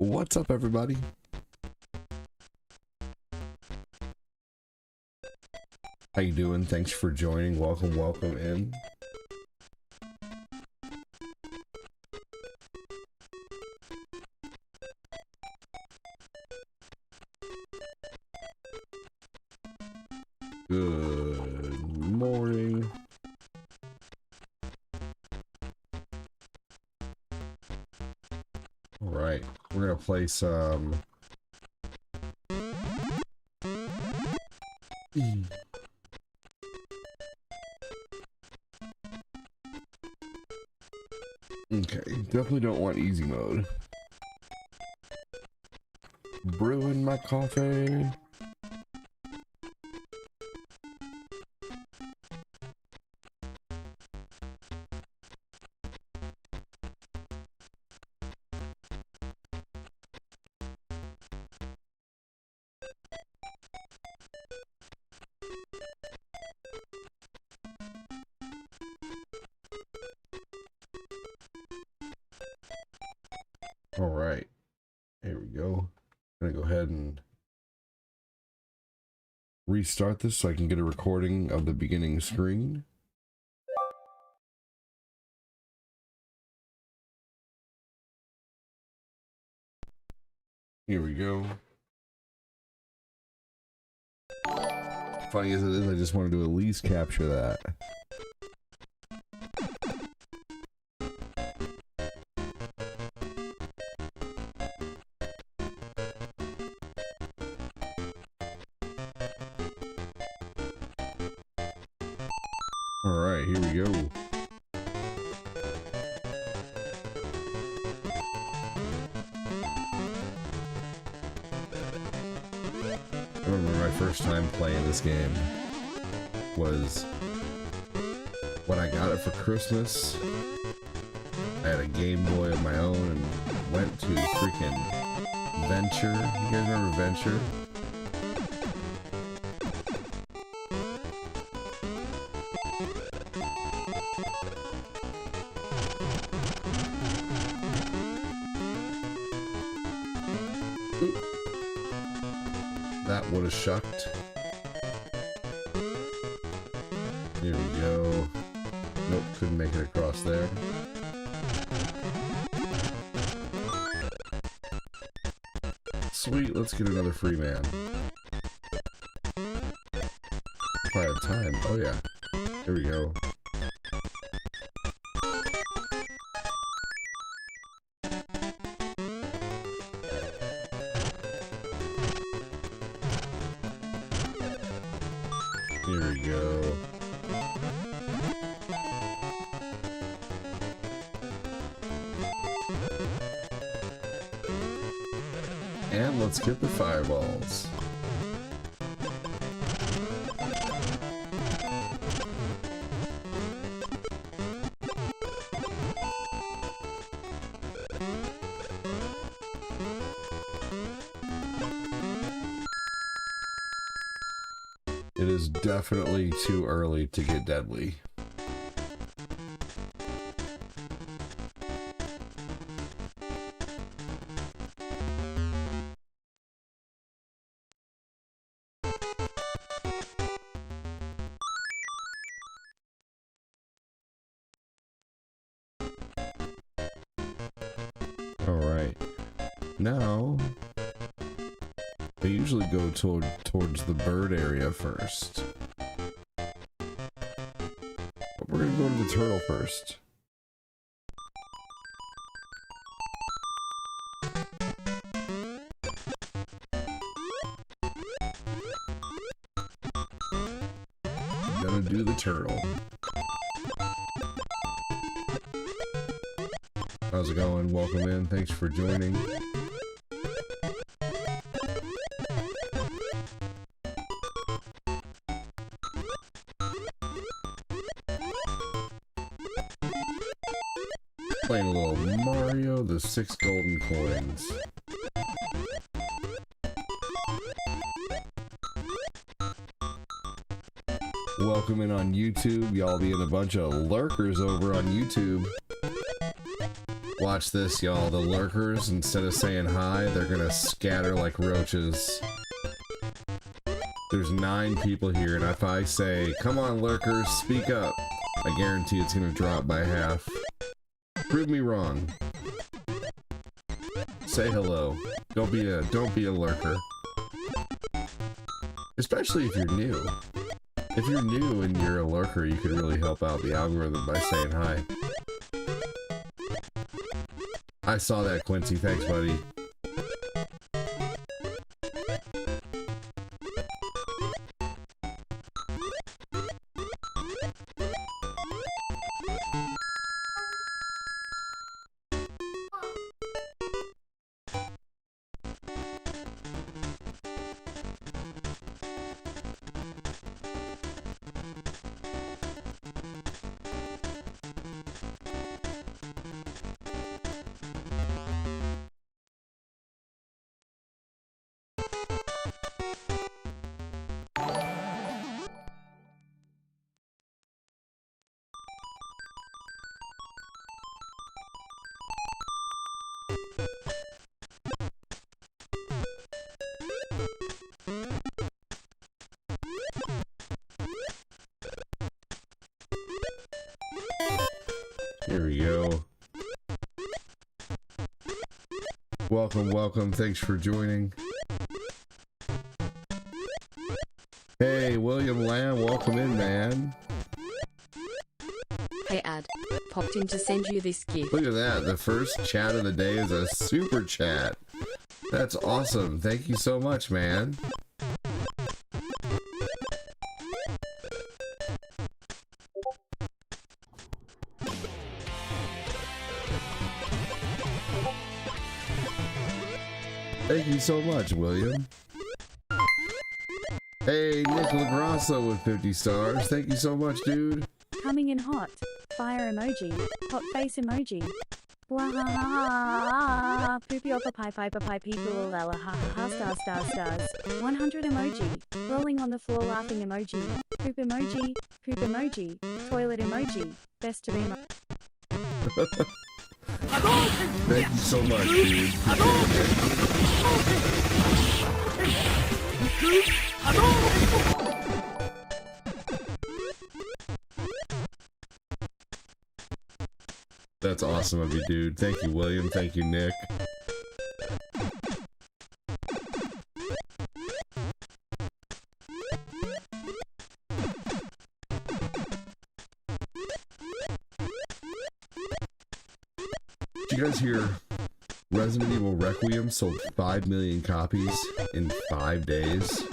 What's up, everybody? How you doing? Thanks for joining. Welcome in. Good morning. All right, we're gonna play some okay, definitely don't want easy mode. Brewing my coffee. All right, here we go. I'm gonna go ahead and restart this so I can get a recording of the beginning screen. Here we go. Funny as it is, I just wanted to at least capture that. All right, here we go. I remember my first time playing this game was when I got it for Christmas. I had a Game Boy of my own and went to freaking Venture. You guys remember Venture? That would have shucked. Here we go. Nope, couldn't make it across there. Sweet, let's get another free man. If I have time. Oh yeah. Here we go. Here we go. And let's get the fireballs. It is definitely too early to get deadly. All right. Now, I usually go towards the bird area first. But we're gonna go to the turtle first. Gonna do the turtle. How's it going? Welcome in. Thanks for joining. Playing a little Mario, the 6 golden coins. Welcome in on YouTube. Y'all being a bunch of lurkers over on YouTube. Watch this, y'all. The lurkers, instead of saying hi, they're gonna scatter like roaches. There's 9 people here, and if I say, come on lurkers, speak up, I guarantee it's gonna drop by half. Prove me wrong. Say hello. Don't be a lurker. Especially if you're new. If you're new and you're a lurker, you could really help out the algorithm by saying hi. I saw that, Quincy. Thanks, buddy. Here we go. Welcome, welcome. Thanks for joining. Hey, William Lamb, welcome in, man. Hey, Ad. Popped in to send you this gift. Look at that. The first chat of the day is a super chat. That's awesome. Thank you so much, man. Thank you so much, William. Hey, Nick LaGrasso with 50 stars. Thank you so much, dude. Coming in hot. Fire emoji. Hot face emoji. Wahahaha. Poopy oppa pie piper pie people lala ha ha star star stars. 100 emoji. Rolling on the floor laughing emoji. Poop emoji. Poop emoji. Toilet emoji. Best of emoji. Thank you so much, dude. That's awesome of you, dude. Thank you, William. Thank you, Nick. Did you guys hear Resident Evil Requiem sold 5 million copies in 5 days?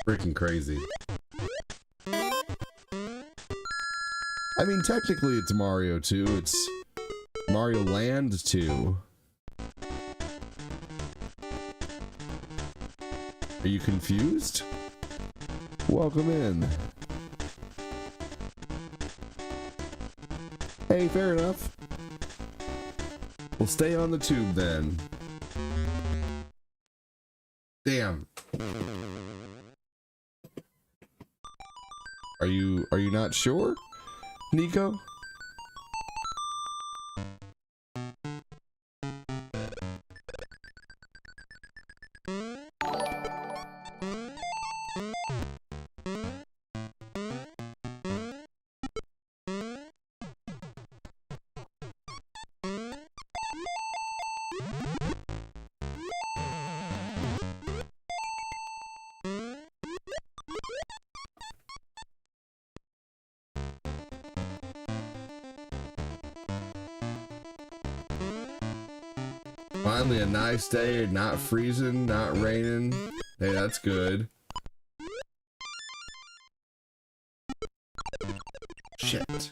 Freaking crazy. I mean, technically it's Mario 2, it's Mario Land 2. Are you confused? Welcome in. Hey, fair enough. We'll stay on the tube then. Damn. Are you not sure, Nico? Finally a nice day, not freezing, not raining. Hey, that's good. Shit.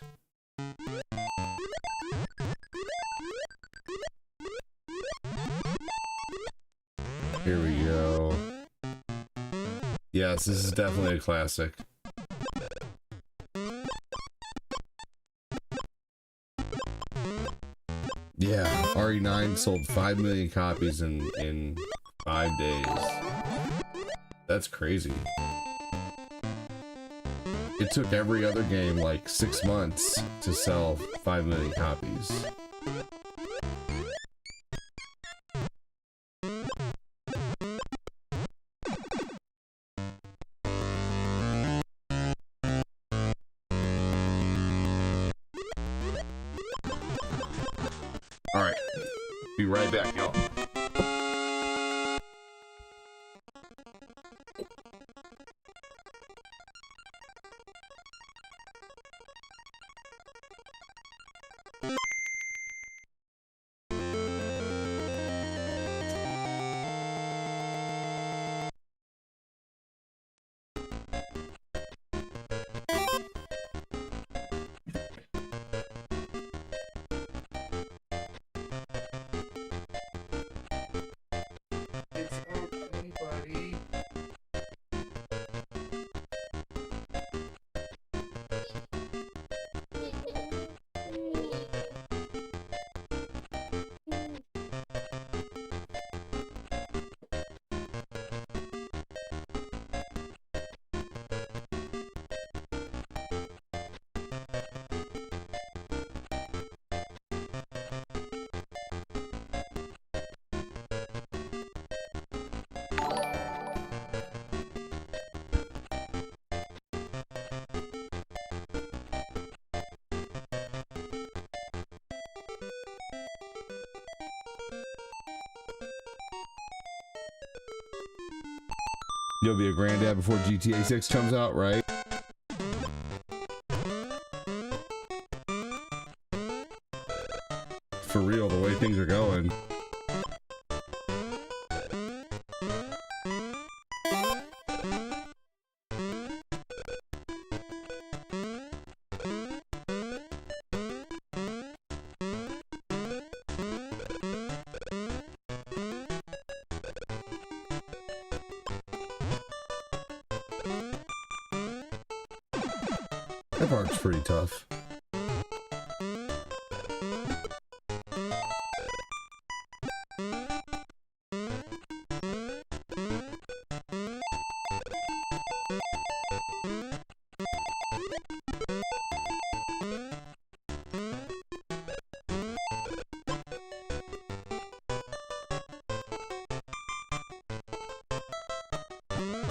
Here we go. Yes, this is definitely a classic. 39 sold 5 million copies in 5 days. That's crazy. It took every other game like 6 months to sell 5 million copies. Alright, be right back, y'all. You'll be a granddad before GTA 6 comes out, right? For real, the way things are going. That part's pretty tough.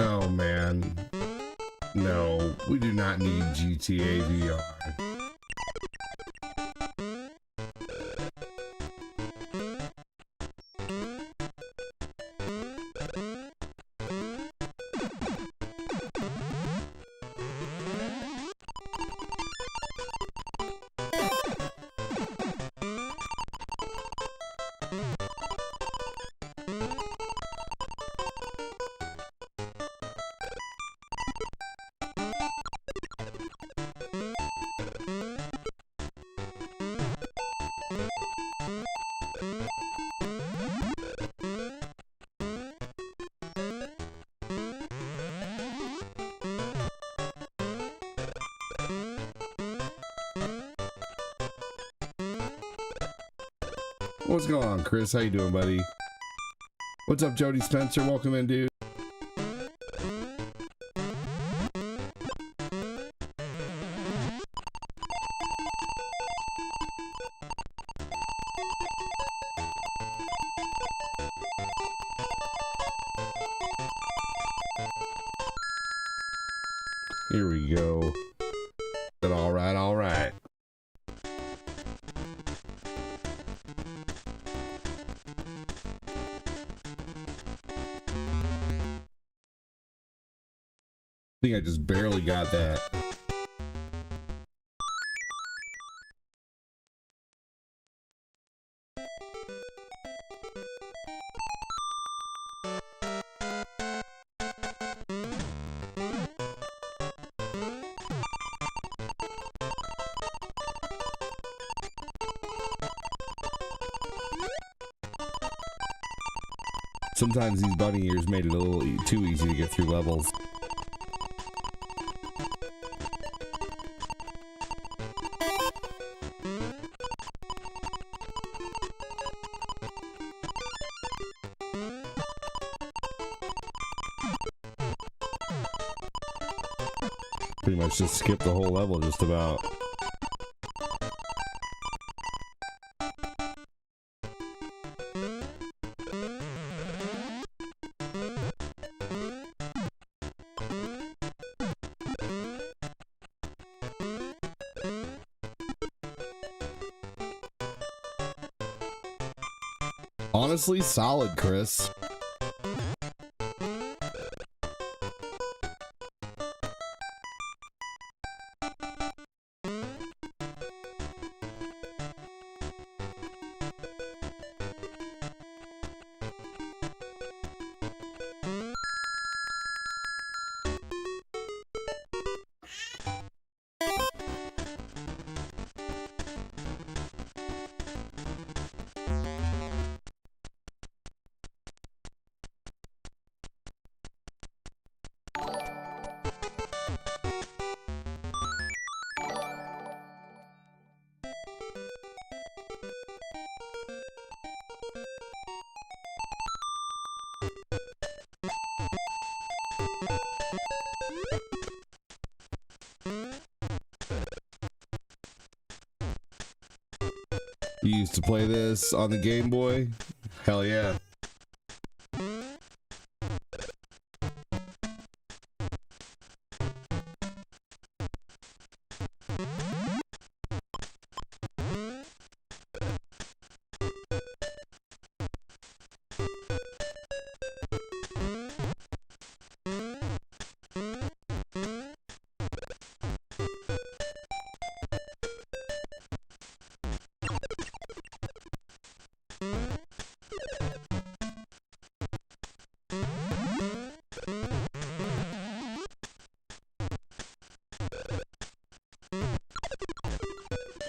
Oh man. No, we do not need GTA VR. What's going on, Chris? How you doing, buddy? What's up, Jody Spencer? Welcome in, dude. Here we go. But all right, all right. I think I just barely got that. Sometimes these bunny ears made it a little too easy to get through levels. Pretty much just skip the whole level just about. Honestly, solid, Chris. You used to play this on the Game Boy? Hell yeah.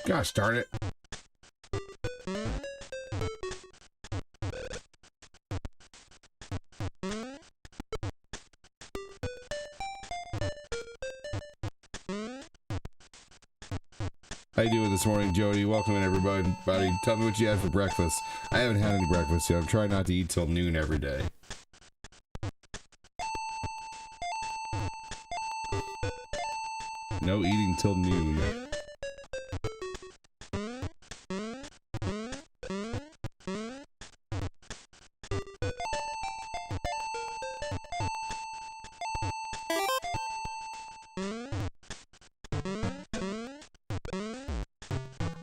Gosh darn it. How you doing this morning, Jody? Welcome in, everybody. Tell me what you had for breakfast. I haven't had any breakfast yet. I'm trying not to eat till noon every day. No eating till noon.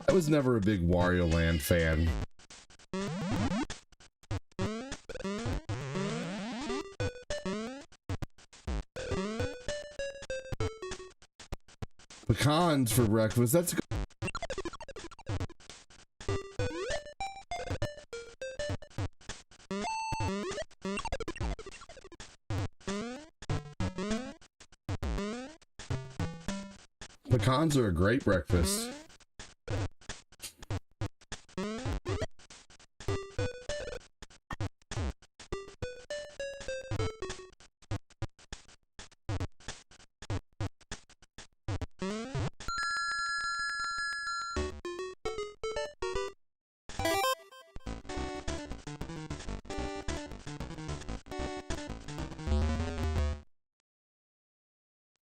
I was never a big Wario Land fan. Pecans for breakfast, that's good. Pecans are a great breakfast.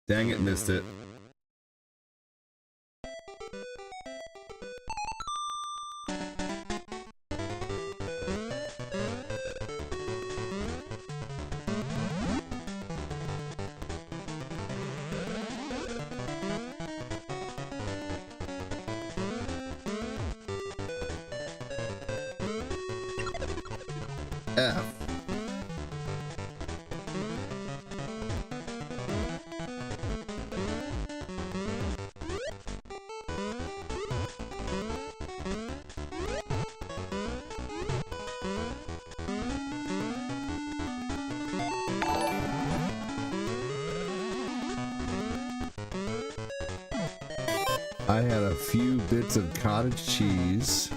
Dang it, missed it. F. I had a few bits of cottage cheese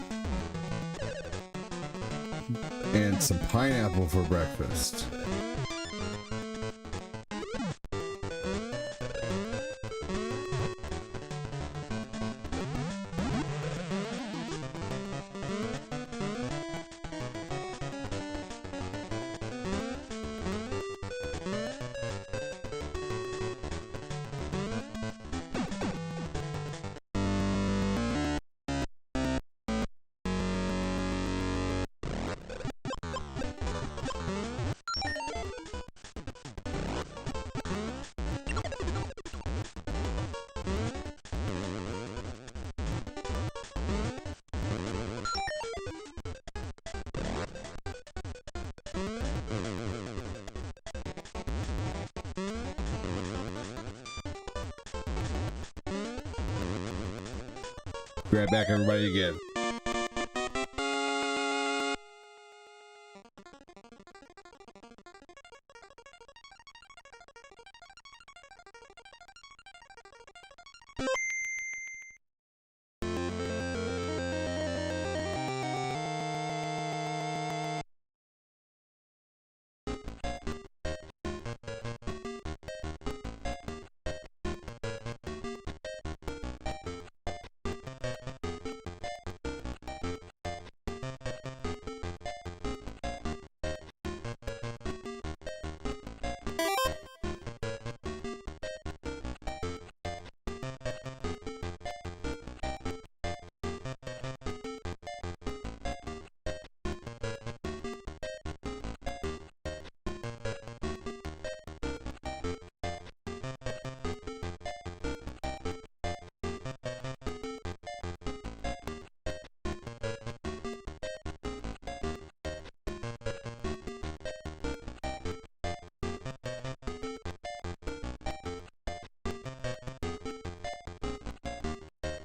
and some pineapple for breakfast. Grab back everybody again.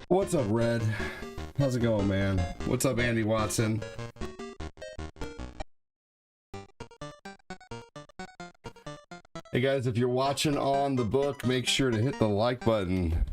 What's up, Red? How's it going, man? What's up, Andy Watson? Hey guys, if you're watching on the book, make sure to hit the like button.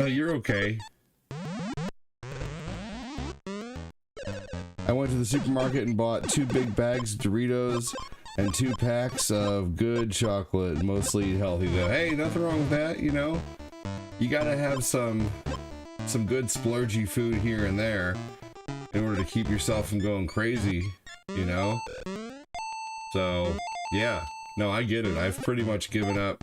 You're okay. I went to the supermarket and bought 2 big bags of Doritos and 2 packs of good chocolate, mostly healthy though. Hey, nothing wrong with that, you know? You gotta have some good splurgy food here and there in order to keep yourself from going crazy, you know? So, yeah. No, I get it. I've pretty much given up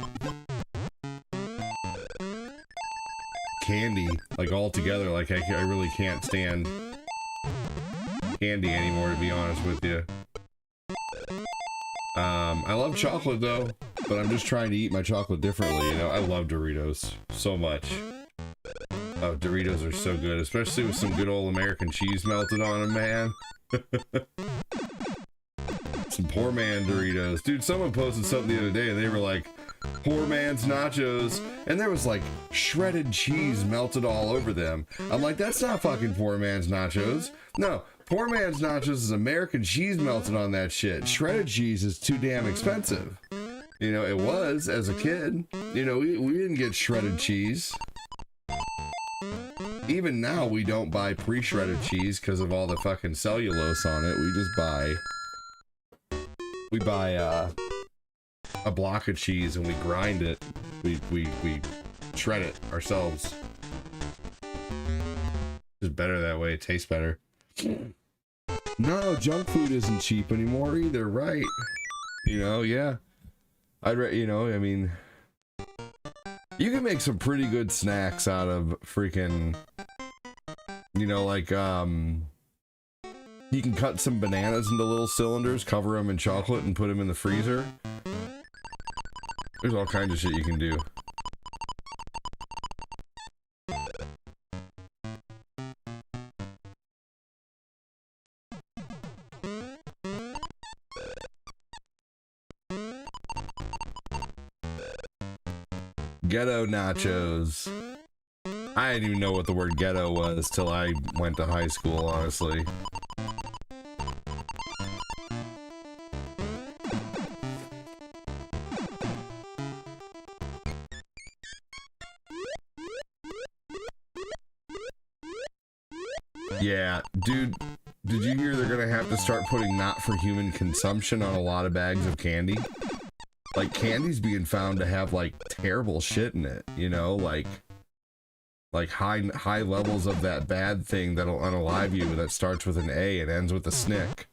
candy, like altogether. Like I really can't stand candy anymore, to be honest with you. I love chocolate though, but I'm just trying to eat my chocolate differently, you know? I love Doritos so much. Oh, Doritos are so good, especially with some good old American cheese melted on them, man. Some poor man Doritos. Dude, someone posted something the other day and they were like, poor man's nachos, and there was like shredded cheese melted all over them. I'm like, that's not fucking poor man's nachos. No, poor man's nachos is American cheese melted on that shit. Shredded cheese is too damn expensive. You know, it was as a kid. You know, we didn't get shredded cheese. Even now, we don't buy pre-shredded cheese because of all the fucking cellulose on it. We just buy a block of cheese and we grind it. We shred it ourselves. It's better that way. It tastes better. No, junk food isn't cheap anymore either, right? You know, yeah. You know, I mean, you can make some pretty good snacks out of freaking, you know, like, you can cut some bananas into little cylinders, cover them in chocolate, and put them in the freezer. There's all kinds of shit you can do. Ghetto nachos. I didn't even know what the word ghetto was till I went to high school, honestly. Yeah, dude, did you hear they're gonna have to start putting not for human consumption on a lot of bags of candy? Like, candy's being found to have, like, terrible shit in it, you know? Like high levels of that bad thing that'll unalive you that starts with an A and ends with a snick.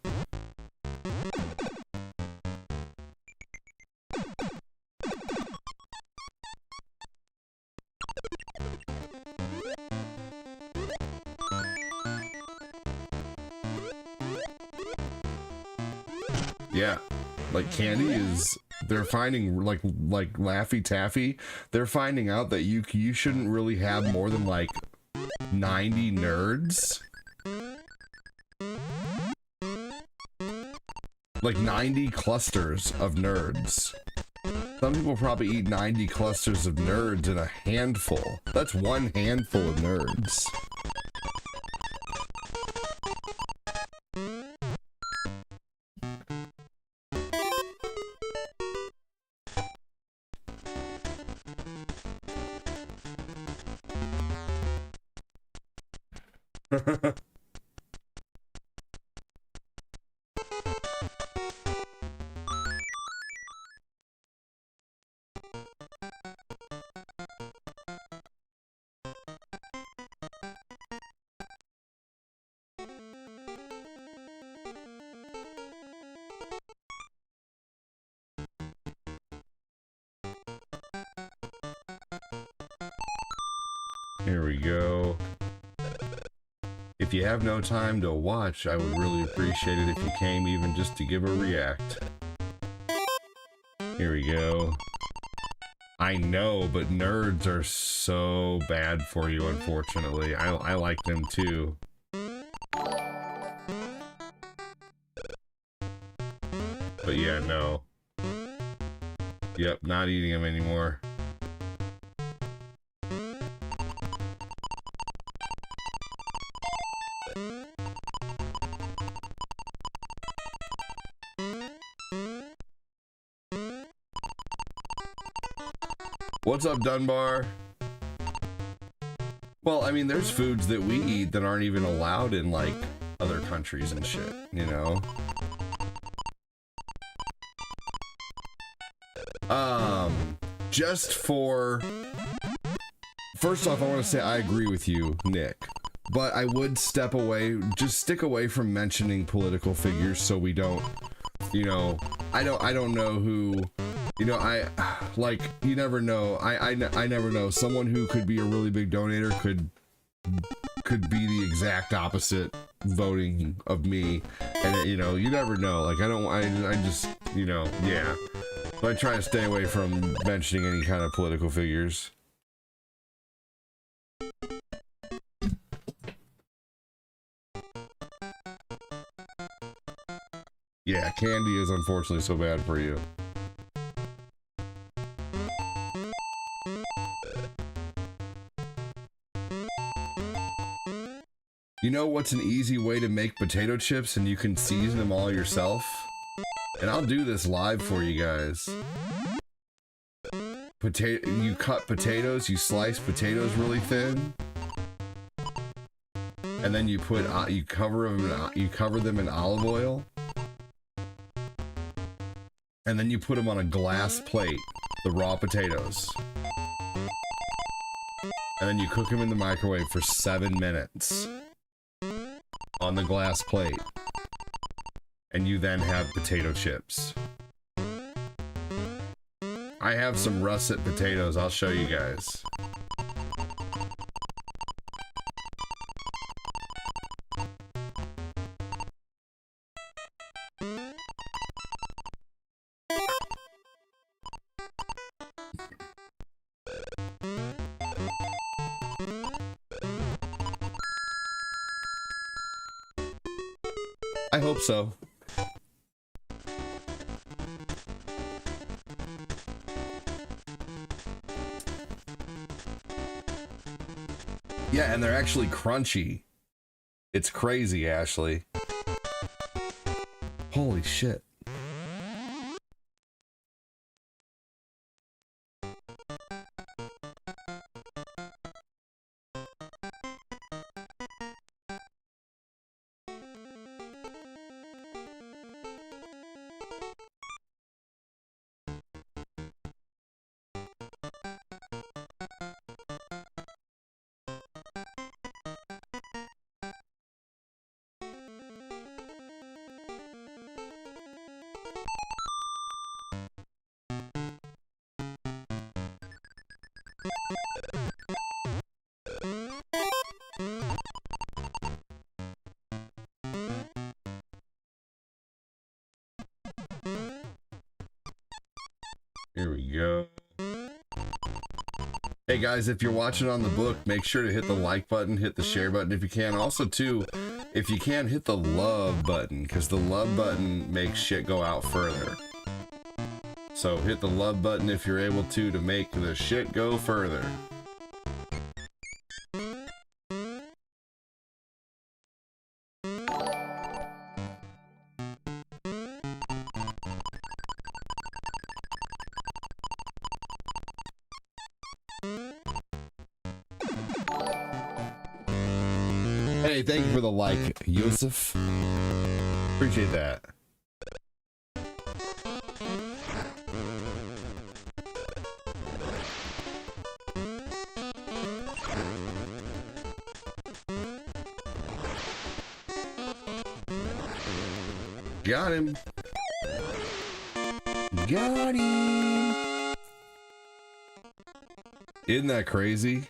Yeah, like candy is they're finding like Laffy Taffy, they're finding out that you shouldn't really have more than like 90 nerds. Like 90 clusters of nerds. Some people probably eat 90 clusters of nerds in a handful. That's one handful of nerds. Here we go. If you have no time to watch, I would really appreciate it if you came even just to give a react. Here we go. I know, but nerds are so bad for you, unfortunately. I like them too. But yeah, no. Yep, not eating them anymore. What's up, Dunbar? Well, I mean, there's foods that we eat that aren't even allowed in, like, other countries and shit, you know? Just for... First off, I want to say I agree with you, Nick. But I would step away, just stick away from mentioning political figures so we don't, you know... I don't know who... You know, like, you never know. I never know. Someone who could be a really big donator could be the exact opposite voting of me. And, you know, you never know. Like, I just, you know, yeah. So I try to stay away from mentioning any kind of political figures. Yeah, candy is unfortunately so bad for you. You know what's an easy way to make potato chips and you can season them all yourself? And I'll do this live for you guys. You cut potatoes, you slice potatoes really thin. And then you put, you cover them in olive oil. And then you put them on a glass plate, the raw potatoes. And then you cook them in the microwave for 7 minutes. On the glass plate, and you then have potato chips. I have some russet potatoes, I'll show you guys. I hope so. Yeah, and they're actually crunchy. It's crazy, Ashley. Holy shit. Here we go. Hey guys, if you're watching on the book, make sure to hit the like button, hit the share button if you can. Also too, if you can, hit the love button, because the love button makes shit go out further. So hit the love button if you're able to make the shit go further. Hey, thank you for the like, Yusuf. Appreciate that. Got him. Got him. Isn't that crazy?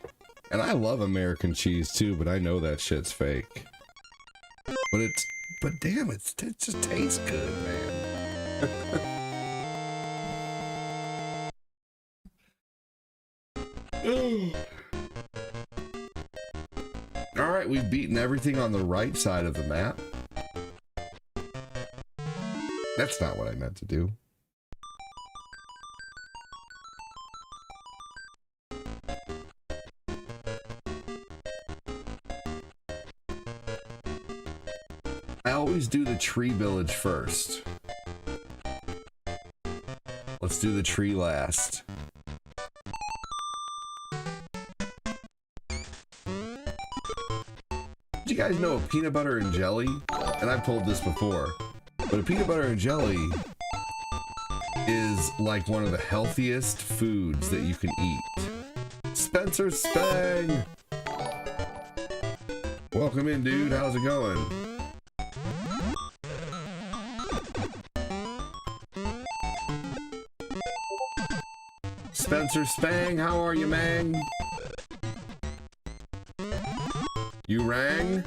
And I love American cheese too, but I know that shit's fake. But damn, it just tastes good, man. All right, we've beaten everything on the right side of the map. That's not what I meant to do. I always do the tree village first. Let's do the tree last. Did you guys know a peanut butter and jelly? And I've told this before, but a peanut butter and jelly is like one of the healthiest foods that you can eat. Spencer Spang! Welcome in, dude. How's it going? Spencer Spang, how are you, man? You rang?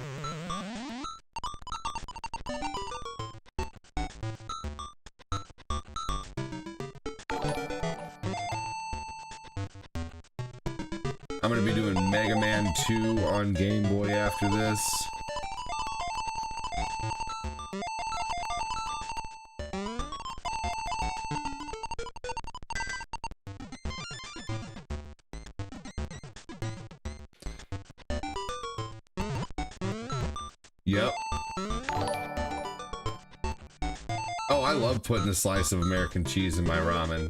I'm gonna be doing Mega Man 2 on Game Boy after this. Yep. Oh, I love putting a slice of American cheese in my ramen.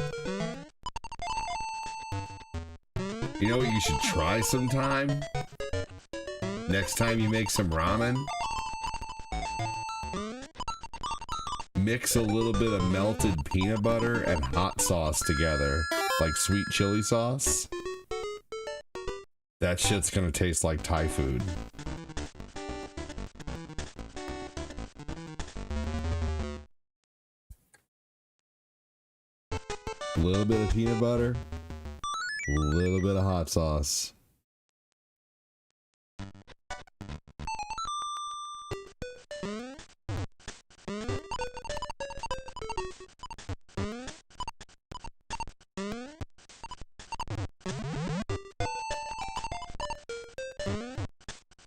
You know what you should try sometime? Next time you make some ramen? Mix a little bit of melted peanut butter and hot sauce together, like sweet chili sauce. That shit's gonna taste like Thai food. A little bit of peanut butter, a little bit of hot sauce.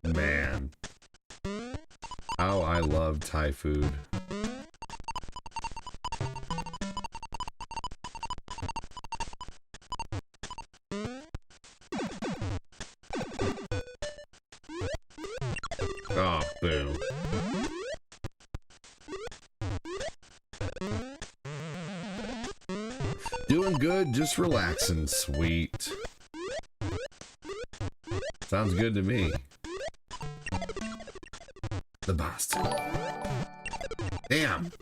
Man, how I love Thai food. Oh, boo. Doing good, just relaxing, sweet. Sounds good to me. The bastard. Damn.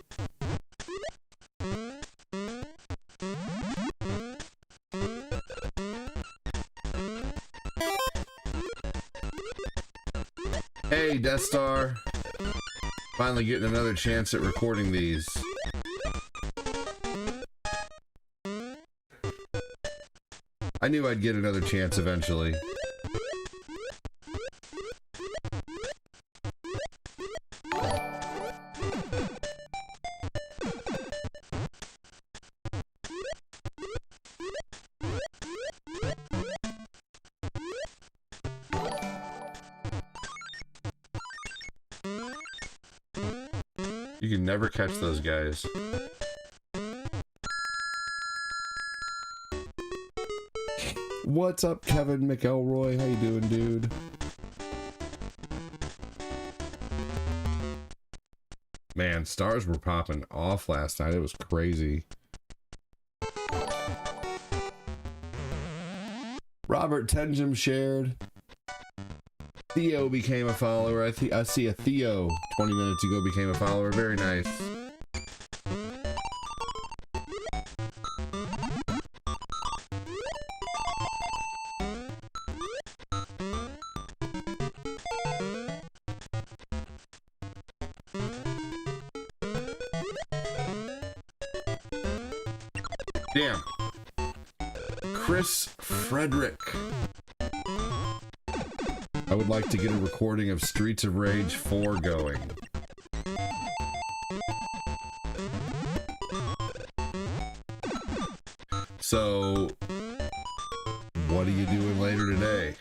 Hey, Death Star. Finally getting another chance at recording these. I knew I'd get another chance eventually. You can never catch those guys. What's up, Kevin McElroy? How you doing, dude? Man, stars were popping off last night. It was crazy. Robert Tenjum shared. Theo became a follower. I see a Theo 20 minutes ago became a follower. Very nice. Damn. Chris Frederick. I would like to get a recording of Streets of Rage 4 going. So, what are you doing later today?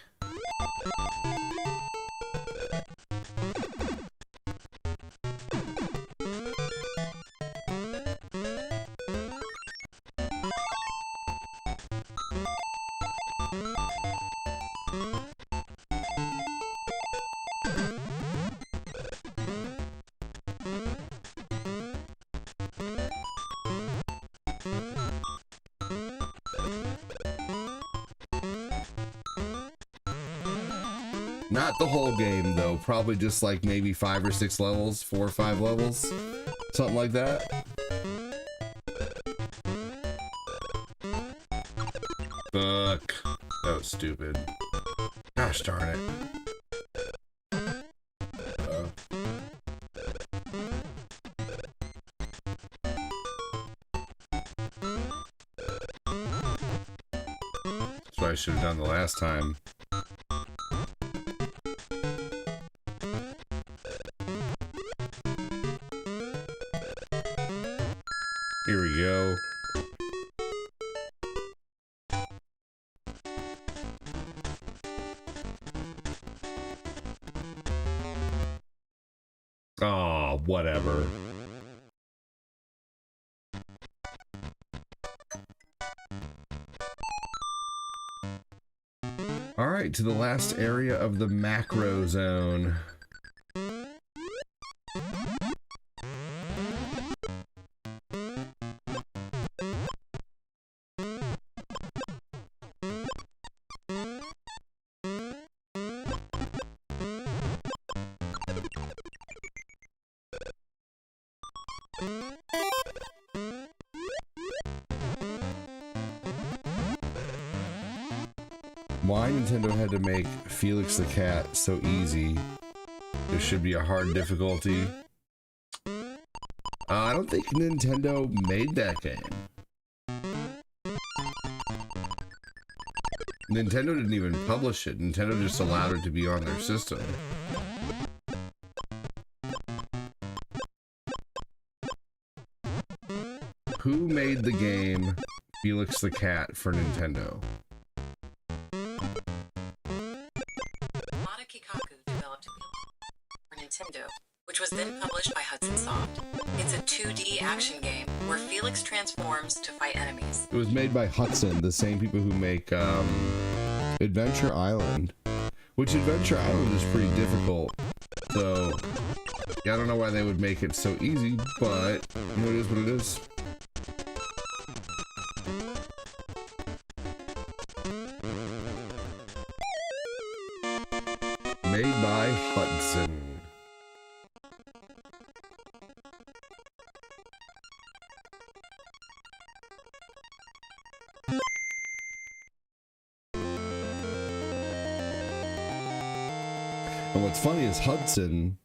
Not the whole game, though. Probably just like maybe 5 or 6 levels, 4 or 5 levels, something like that. Fuck. That was stupid. Gosh darn it. That's what I should have done the last time. Here we go. Oh, whatever. All right, to the last area of the macro zone. Why Nintendo had to make Felix the Cat so easy? There should be a hard difficulty. I don't think Nintendo made that game. Nintendo didn't even publish it. Nintendo just allowed it to be on their system. Who made the game Felix the Cat for Nintendo? Nintendo, which was then published by Hudson Soft. It's a 2D action game where Felix transforms to fight enemies. It was made by Hudson, the same people who make Adventure Island, which Adventure Island is pretty difficult. So, yeah, I don't know why they would make it so easy, but you know, it is what it is. Made by Hudson. And what's funny is Hudson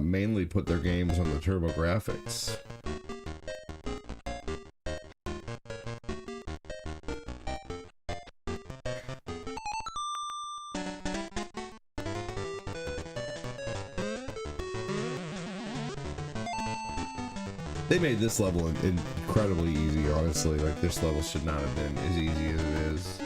mainly put their games on the TurboGrafx. They made this level incredibly easy, honestly. Like, this level should not have been as easy as it is.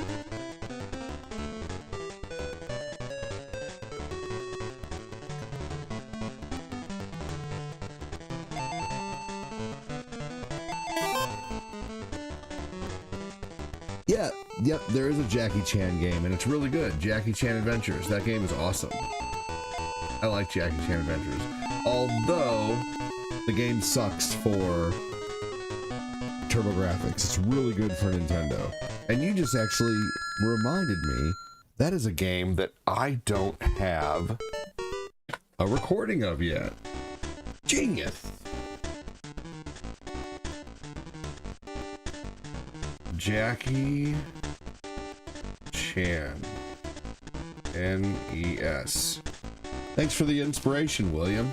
Yeah, yep, there is a Jackie Chan game, and it's really good. Jackie Chan Adventures. That game is awesome. I like Jackie Chan Adventures. Although, the game sucks for TurboGrafx. It's really good for Nintendo. And you just actually reminded me, that is a game that I don't have a recording of yet. Genius! Jackie Chan. N-E-S. Thanks for the inspiration, William.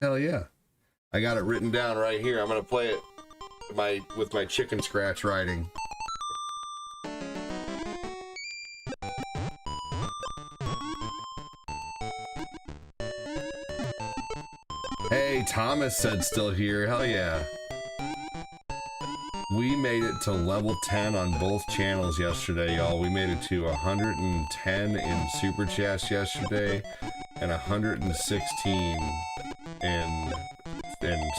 Hell yeah. I got it written down right here. I'm gonna play it with my chicken scratch writing. Hey, Thomas said still here. Hell yeah. We made it to level 10 on both channels yesterday, y'all. We made it to 110 in Super Chats yesterday and 116 in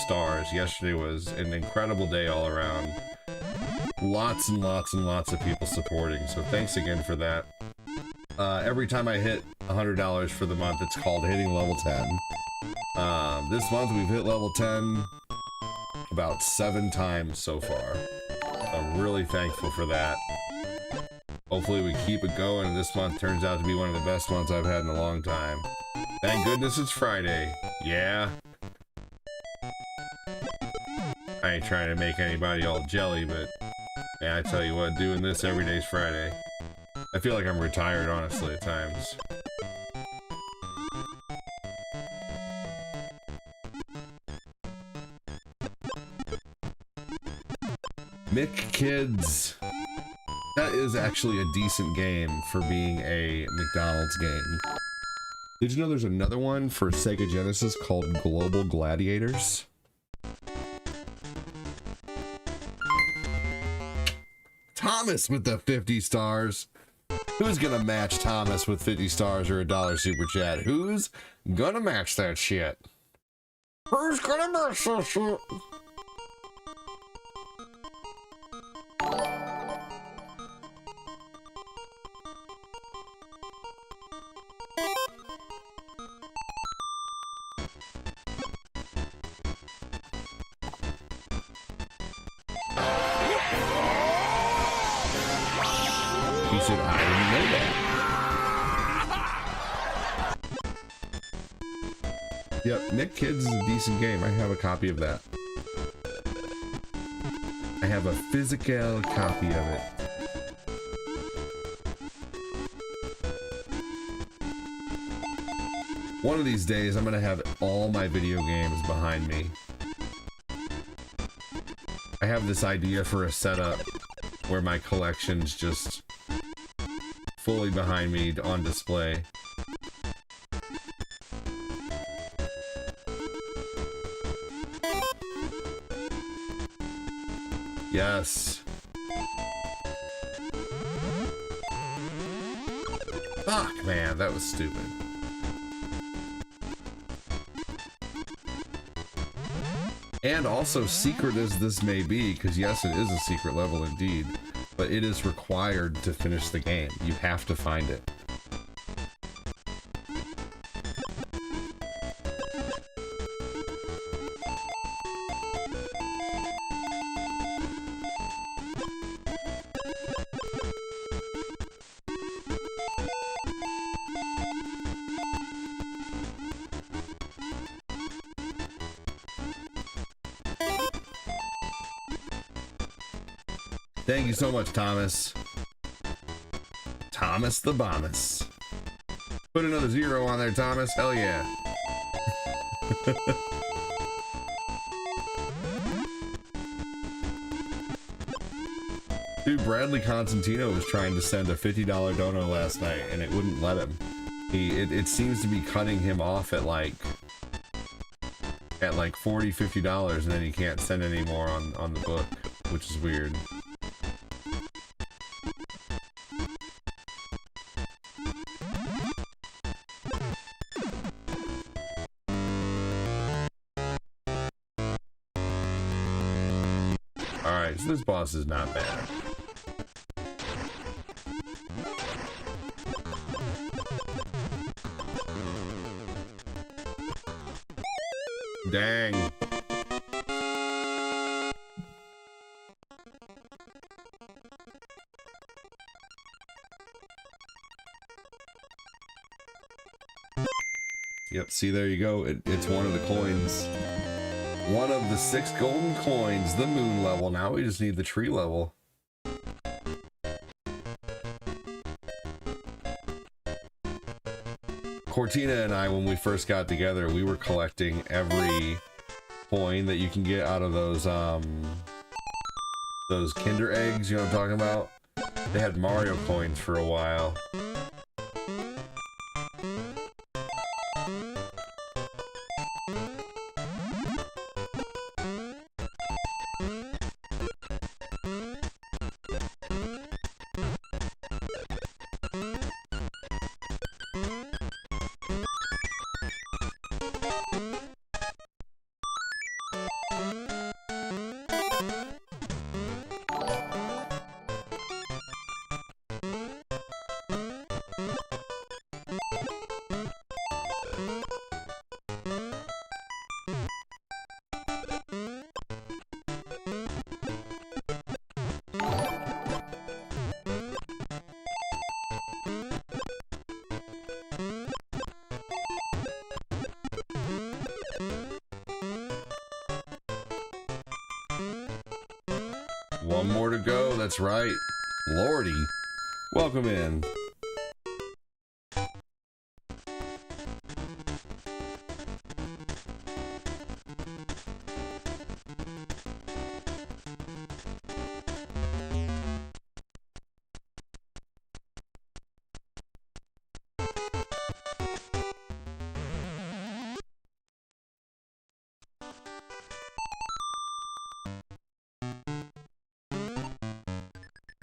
stars. Yesterday was an incredible day all around. Lots and lots and lots of people supporting, so thanks again for that. Every time I hit $100 for the month, it's called hitting level 10. This month we've hit level 10 about 7 times so far. I'm really thankful for that. Hopefully we keep it going, and this month turns out to be one of the best months I've had in a long time. Thank goodness it's Friday. Yeah. I ain't trying to make anybody all jelly, but yeah, I tell you what, doing this every day's Friday. I feel like I'm retired, honestly, at times. Mick Kids. That is actually a decent game for being a McDonald's game. Did you know there's another one for Sega Genesis called Global Gladiators? Thomas with the 50 stars. Who's gonna match Thomas with 50 stars or $1 super chat? Who's gonna match that shit? Who's gonna match that shit? He said, I didn't know that. Yep, Nick Kids is a decent game. I have a copy of that. I have a physical copy of it. One of these days, I'm gonna have all my video games behind me. I have this idea for a setup where my collection's just fully behind me on display. Yes. Fuck, man, that was stupid. And also, secret as this may be, because yes, it is a secret level indeed, but it is required to finish the game. You have to find it. Thank you so much, Thomas. Thomas the Bombus. Put another 0 on there, Thomas. Hell yeah. Dude, Bradley Constantino was trying to send a $50 dono last night, and it wouldn't let him. It seems to be cutting him off at like $40, $50, and then he can't send any more on the book, which is weird. so this boss is not bad. Dang. Yep, see, there you go. It's one of the coins. One of the 6 golden coins, the moon level. Now we just need the tree level. Cortina and I, when we first got together, we were collecting every coin that you can get out of those Kinder eggs, you know what I'm talking about? They had Mario coins for a while. One more to go, that's right. Lordy, welcome in.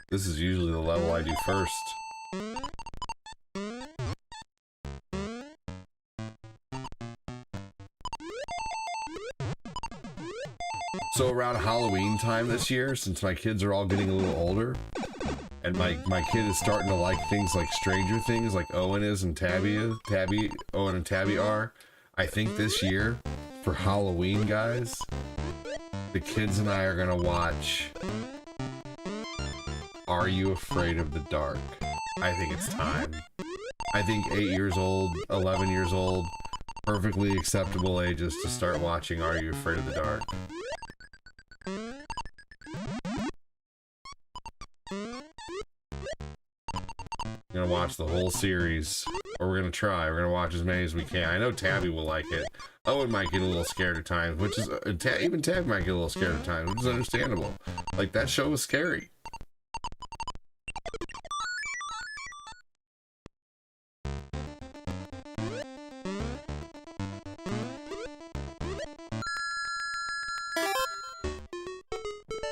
This is usually the level I do first. So around Halloween time this year, since my kids are all getting a little older, and my kid is starting to like things like Stranger Things, like Owen is and Owen and Tabby are, I think this year, for Halloween, guys, the kids and I are gonna watch Are You Afraid of the Dark? I think it's time. I think 8 years old, 11 years old, perfectly acceptable ages to start watching Are You Afraid of the Dark? We're gonna watch the whole series, or we're gonna try. We're gonna watch as many as we can. I know Tabby will like it. Owen might get a little scared at times, which is even Tabby might get a little scared at times, which is understandable. Like, that show was scary.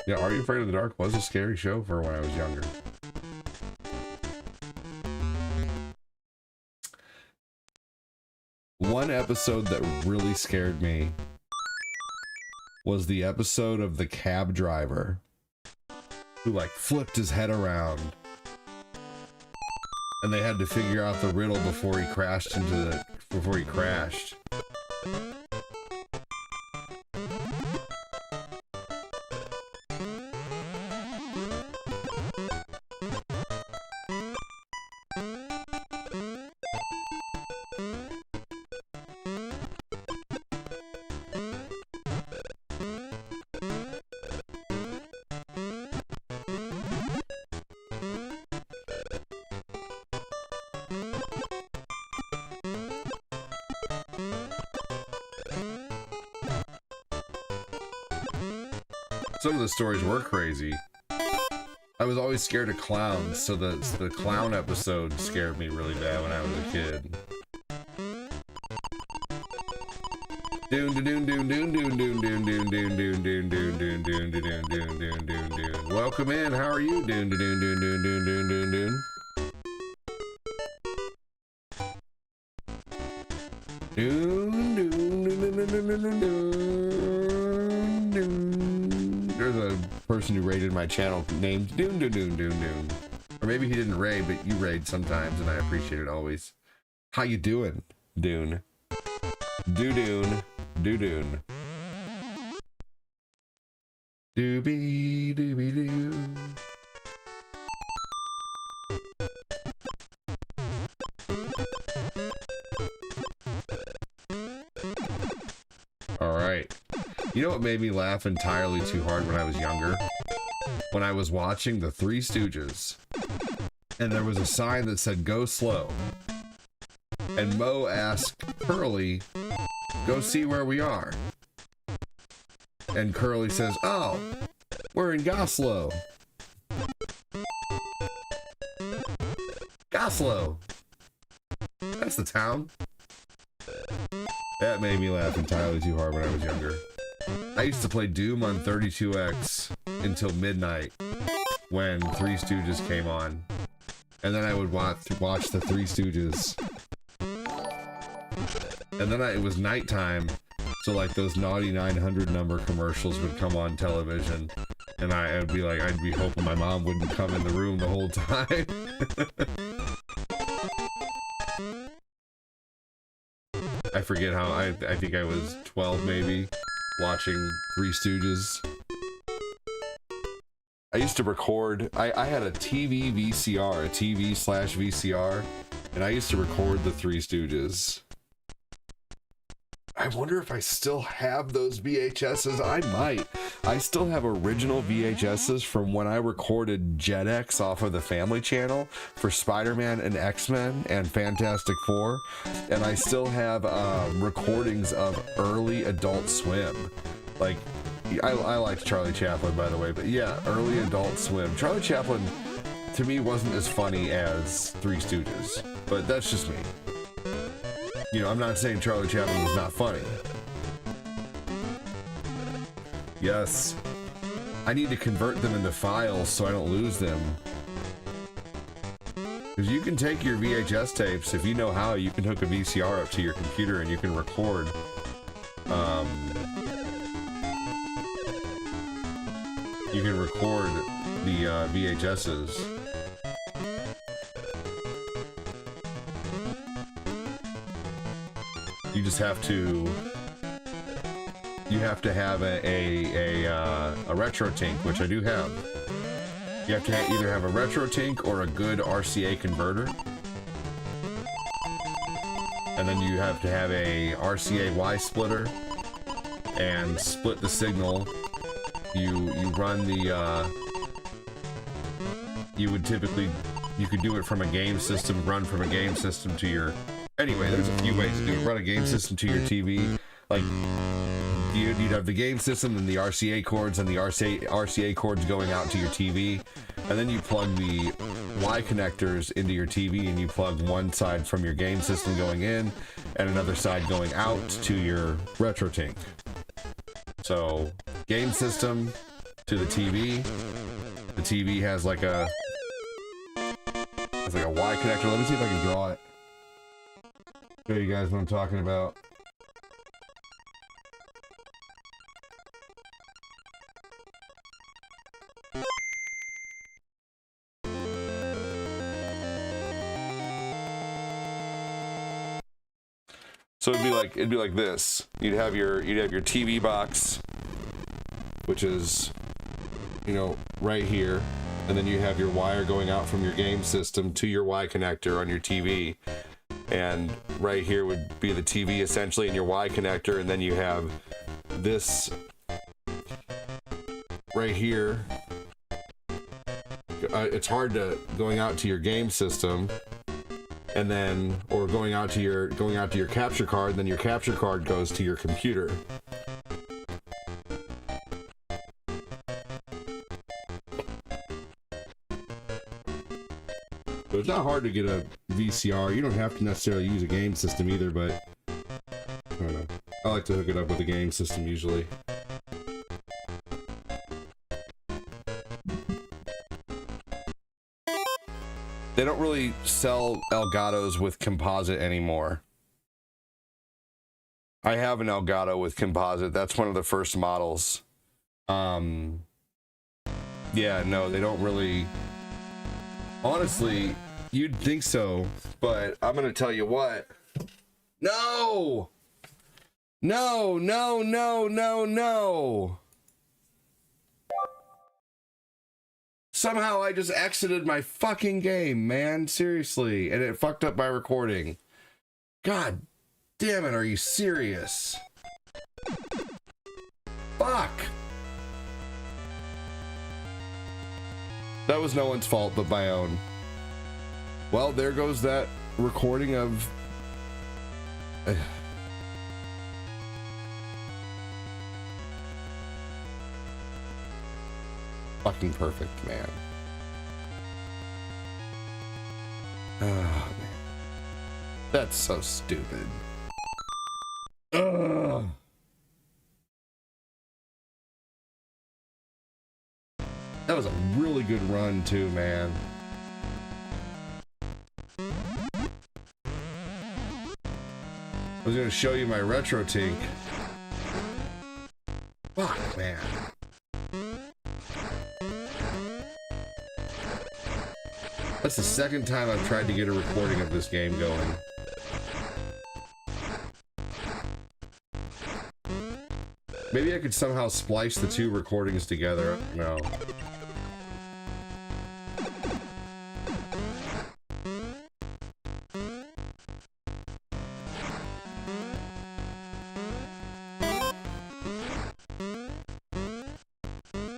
Yeah, Are You Afraid of the Dark was a scary show for when I was younger. One episode that really scared me was the episode of the cab driver who like flipped his head around, and they had to figure out the riddle before he crashed. Some of the stories were crazy. I was always scared of clowns, so the clown episode scared me really bad when I was a kid. Welcome in. How are you? There's a person person who raided my channel named Doon Doon Doon Doon Doon. Or maybe he didn't raid, but you raid sometimes, and I appreciate it always. How you doing, Doon? Doon. Doon. Doobie doobie doo. Alright. You know what made me laugh entirely too hard when I was younger? When I was watching The Three Stooges, and there was a sign that said, "Go slow." And Moe asked Curly, "Go see where we are." And Curly says, "Oh, we're in Goslow." Goslow. That's the town. That made me laugh entirely too hard when I was younger. I used to play Doom on 32X until midnight when Three Stooges came on. And then I would watch the Three Stooges. And then it was nighttime, so like those naughty 900 number commercials would come on television. And I'd be hoping my mom wouldn't come in the room the whole time. I forget how, I think I was 12 maybe, watching Three Stooges. I used to record, I had a TV VCR, a TV/VCR, and I used to record the Three Stooges. I wonder if I still have those VHSs. I might. I still have original VHSs from when I recorded Jetix off of the Family Channel for Spider-Man and X-Men and Fantastic Four. And I still have recordings of early Adult Swim. Like, I liked Charlie Chaplin, by the way, but yeah, early Adult Swim. Charlie Chaplin, to me, wasn't as funny as Three Stooges, but that's just me. You know, I'm not saying Charlie Chaplin was not funny. Yes. I need to convert them into files so I don't lose them. Because you can take your VHS tapes, if you know how, you can hook a VCR up to your computer and you can record. You can record the VHSs. You just have to. You have to have a RetroTink, which I do have. You have to either have a RetroTink or a good RCA converter, and then you have to have a RCA Y splitter and split the signal. You run the. You would typically. You could do it from a game system. Run from a game system to your. Anyway, there's a few ways to do it. Run a game system to your TV. Like, you'd have the game system and the RCA cords, and the RCA cords going out to your TV. And then you plug the Y connectors into your TV, and you plug one side from your game system going in, and another side going out to your RetroTink. So, game system to the TV. The TV has like a... It's like a Y connector. Let me see if I can draw it. Show you guys what I'm talking about. So it'd be like this. You'd have your TV box, which is, you know, right here, and then you have your wire going out from your game system to your Y connector on your TV. And right here would be the TV essentially and your Y connector, and then you have this right here. It's hard to going out to your game system, and then or going out to your capture card, and then your capture card goes to your computer. So it's not hard to get a VCR. You don't have to necessarily use a game system either, but I don't know. I like to hook it up with a game system usually. They don't really sell Elgatos with composite anymore. I have an Elgato with composite. That's one of the first models. Yeah, no, they don't really. Honestly, you'd think so, but I'm gonna tell you what. No! No, no, no, no, no! Somehow I just exited my fucking game, man. Seriously. And it fucked up my recording. God damn it, are you serious? Fuck! That was no one's fault but my own. Well, there goes that recording of... Fucking perfect, man. Oh, man. That's so stupid. Ugh. That was a really good run, too, man. I was gonna show you my retro tink. Fuck, man. That's the second time I've tried to get a recording of this game going. Maybe I could somehow splice the two recordings together. No.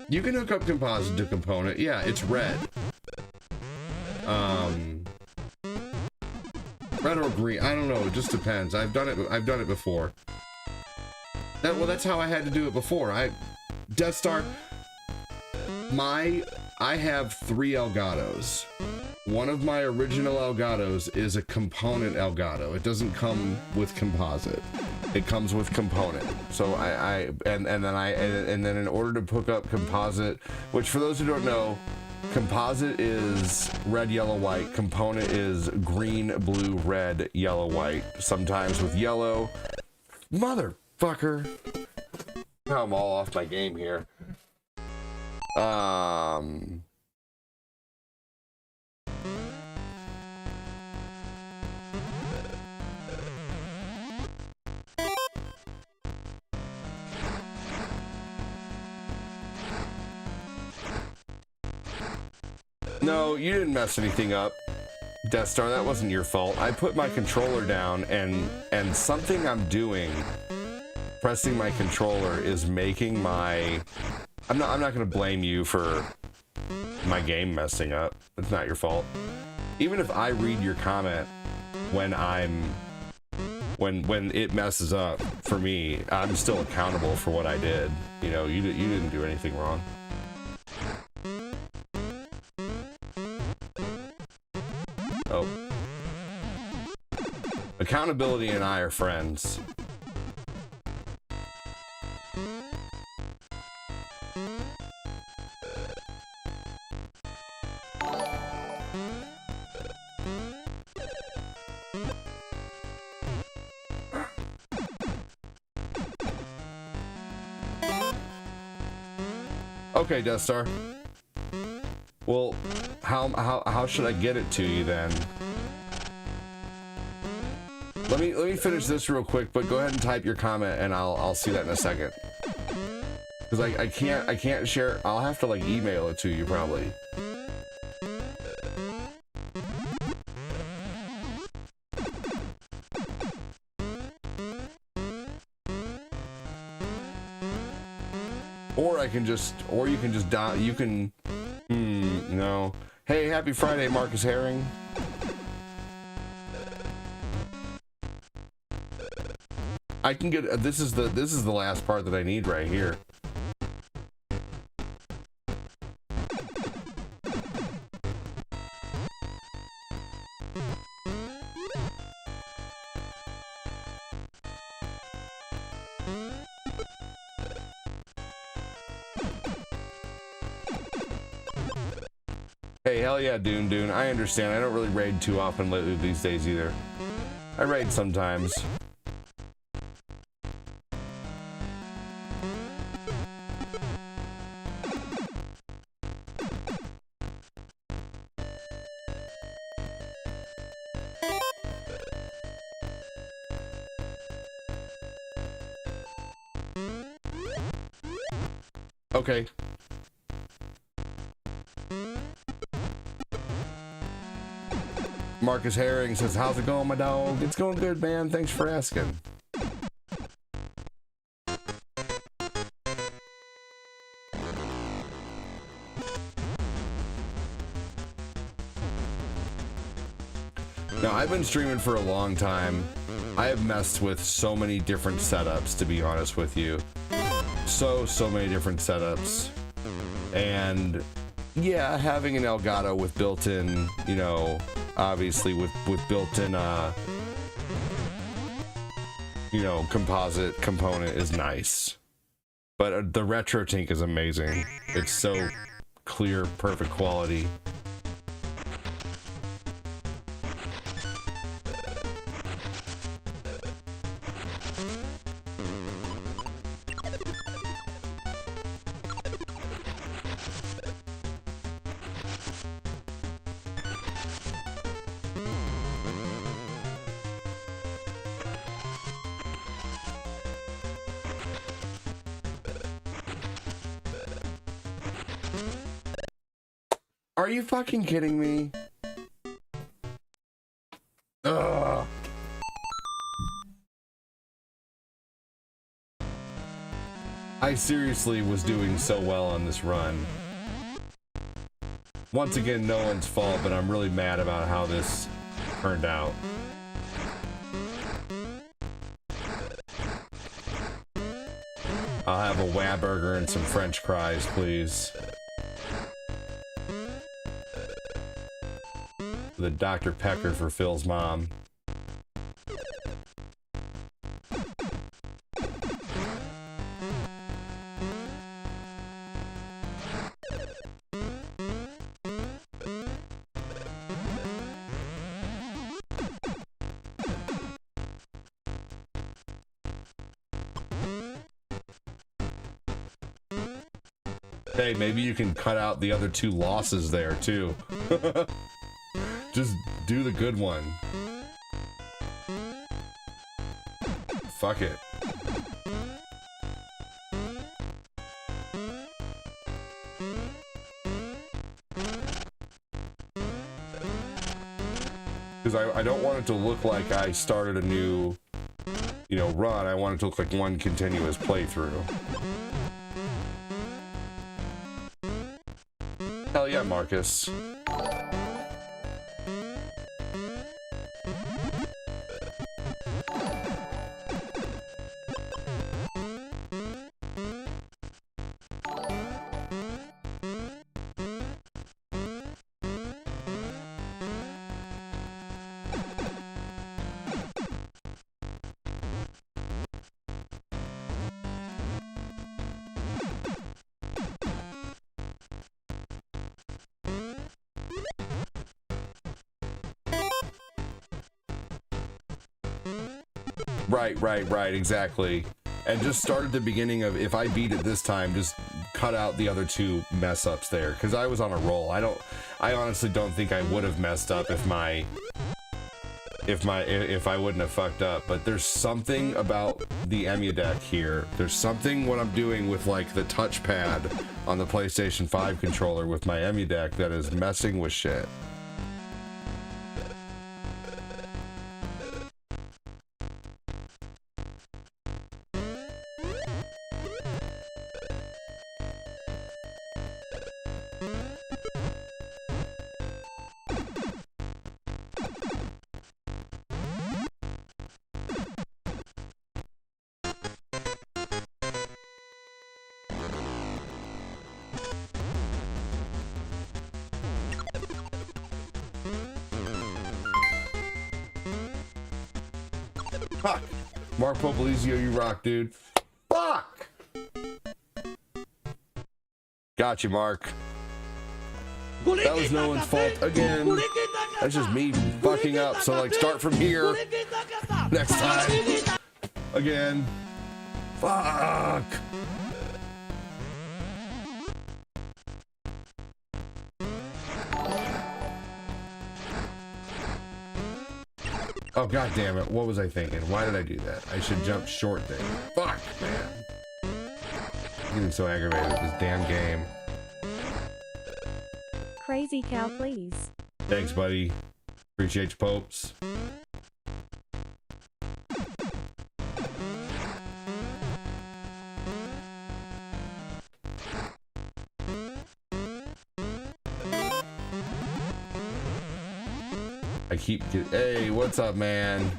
You can hook up composite to component. Yeah, it's red. Red or green, I don't know, it just depends. I've done it before. That's how I had to do it before. Death Star, I have 3 Elgatos. One of my original Elgatos is a component Elgato. It doesn't come with composite. It comes with component. So and then in order to hook up composite, which for those who don't know, composite is red, yellow, white. Component is green, blue, red, yellow, white. Sometimes with yellow. Motherfucker. Now I'm all off my game here. No, you didn't mess anything up, Death Star. That wasn't your fault. I put my controller down, and something I'm doing, pressing my controller, is making my... I'm not gonna blame you for my game messing up. It's not your fault. Even if I read your comment when it messes up for me, I'm still accountable for what I did. You know, you didn't do anything wrong. Oh. Accountability and I are friends. Okay, Death Star. Well, how should I get it to you then? Let me finish this real quick, but go ahead and type your comment and I'll see that in a second. Cause I can't share. I'll have to like email it to you probably. Or I can just, or you can just you can, no. Hey, happy Friday, Marcus Herring. I can get, this is the last part that I need right here. Hey, hell yeah, Dune. I understand. I don't really raid too often lately these days either. I raid sometimes. Okay. Marcus Herring says, how's it going, my dog? It's going good, man. Thanks for asking. Now, I've been streaming for a long time. I have messed with so many different setups, to be honest with you. So many different setups. And yeah, having an Elgato with built-in, you know, obviously with built-in, you know, composite component is nice. But the RetroTink is amazing. It's so clear, perfect quality. Are you fucking kidding me? Ugh. I seriously was doing so well on this run. Once again, no one's fault, but I'm really mad about how this turned out. I'll have a Whataburger and some French fries, please. The Dr. Pecker for Phil's mom. Hey, maybe you can cut out the other two losses there too. Just do the good one. Fuck it. Because I don't want it to look like I started a new, you know, run. I want it to look like one continuous playthrough. Hell yeah, Marcus. Right, exactly. And just start at the beginning of, if I beat it this time, just cut out the other two mess ups there, because I was on a roll. I honestly don't think I would have messed up if I wouldn't have fucked up. But there's something about the EmuDeck here. There's something what I'm doing with like the touchpad on the PlayStation 5 controller with my EmuDeck that is messing with shit. Fuck! Mark Popolizio, you rock, dude. Fuck! Got you, Mark. That was no one's fault again. That's just me fucking up. So, like, start from here. Next time. Again. Fuck! Oh, god damn it. What was I thinking? Why did I do that? I should jump short there. Fuck, man. getting so aggravated with this damn game. Crazy cow, please. Thanks, buddy. Appreciate you, Popes. I keep getting... Hey, what's up, man?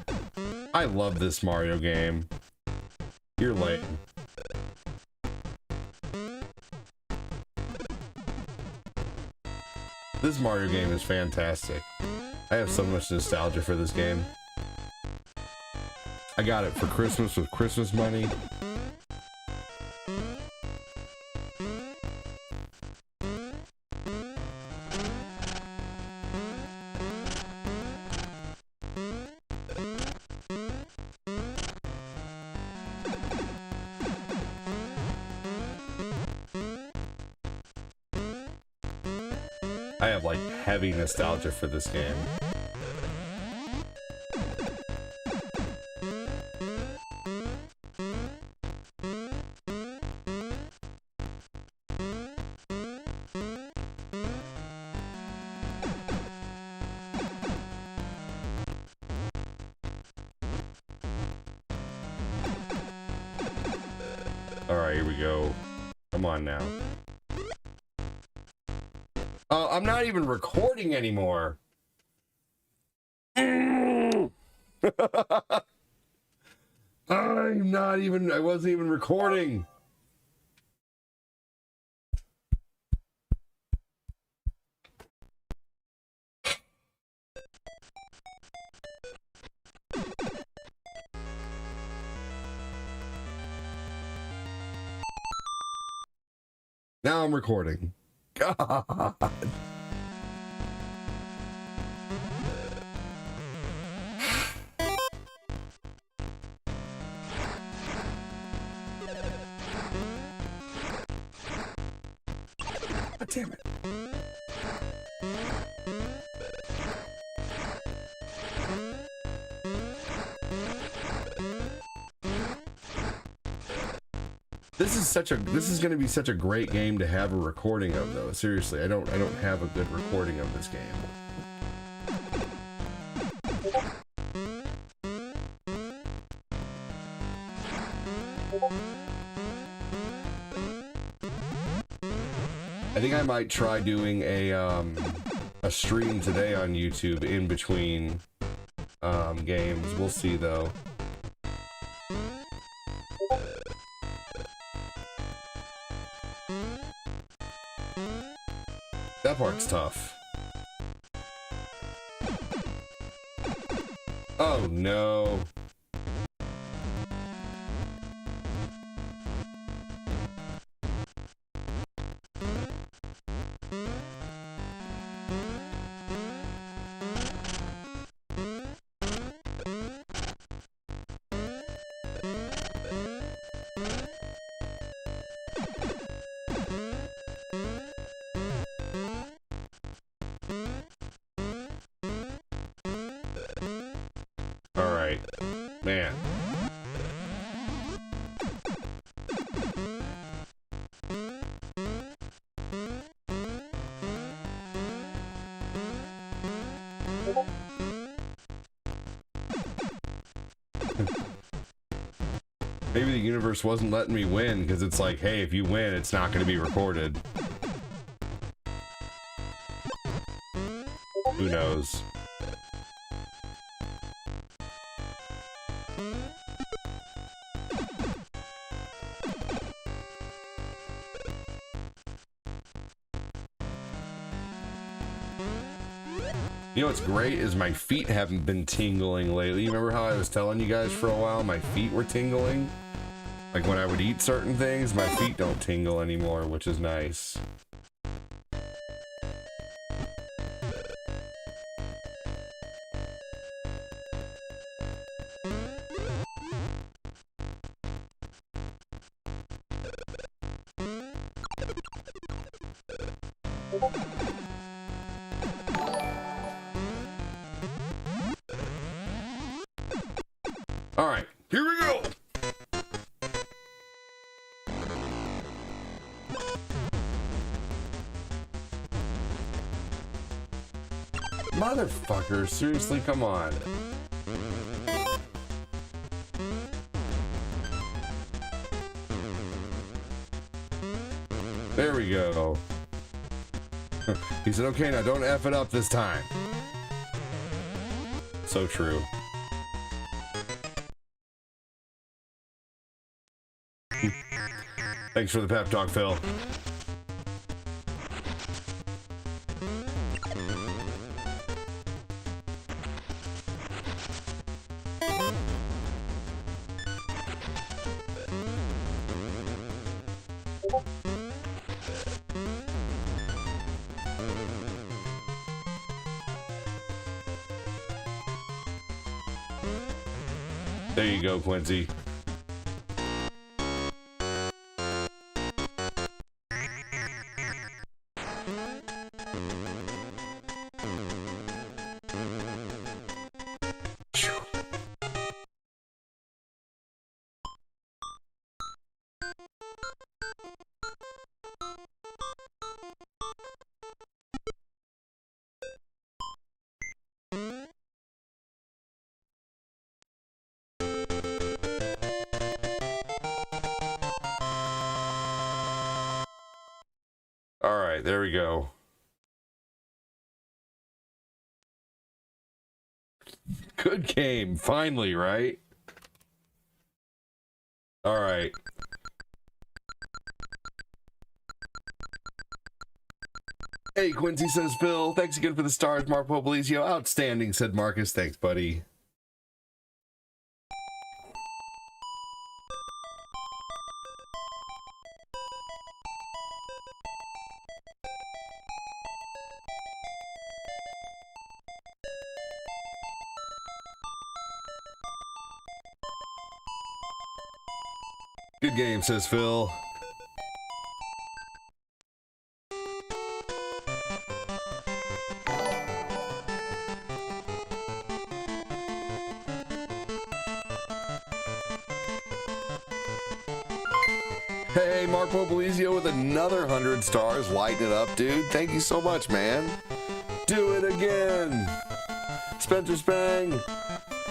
I love this Mario game. You're late. This Mario game is fantastic. I have so much nostalgia for this game. I got it for Christmas with Christmas money. I have like heavy nostalgia for this game. All right, here we go. Come on now. I'm not even recording anymore. I'm not even, I wasn't even recording. Now I'm recording. God. Damn it. This is going to be such a great game to have a recording of, though. Seriously, I don't have a good recording of this game. I think I might try doing a stream today on YouTube in between games. We'll see, though. That part's tough. Oh no. Man. Maybe the universe wasn't letting me win because it's like, hey, if you win, it's not going to be recorded. Who knows? You know what's great is my feet haven't been tingling lately. You remember how I was telling you guys for a while my feet were tingling? Like when I would eat certain things, my feet don't tingle anymore, which is nice. All right, here we go. Motherfucker, seriously, come on. There we go. He said, okay, now don't F it up this time. So true. Thanks for the pep talk, Phil. There you go, Quincy. Alright, there we go. Good game, finally, right? Alright. Hey, Quincy, says Phil. Thanks again for the stars, Mark Popolizio. Outstanding, said Marcus. Thanks, buddy. Good game, says Phil. Hey, Mark Popolizio with another 100 stars. Lighten it up, dude. Thank you so much, man. Do it again. Spencer Spang.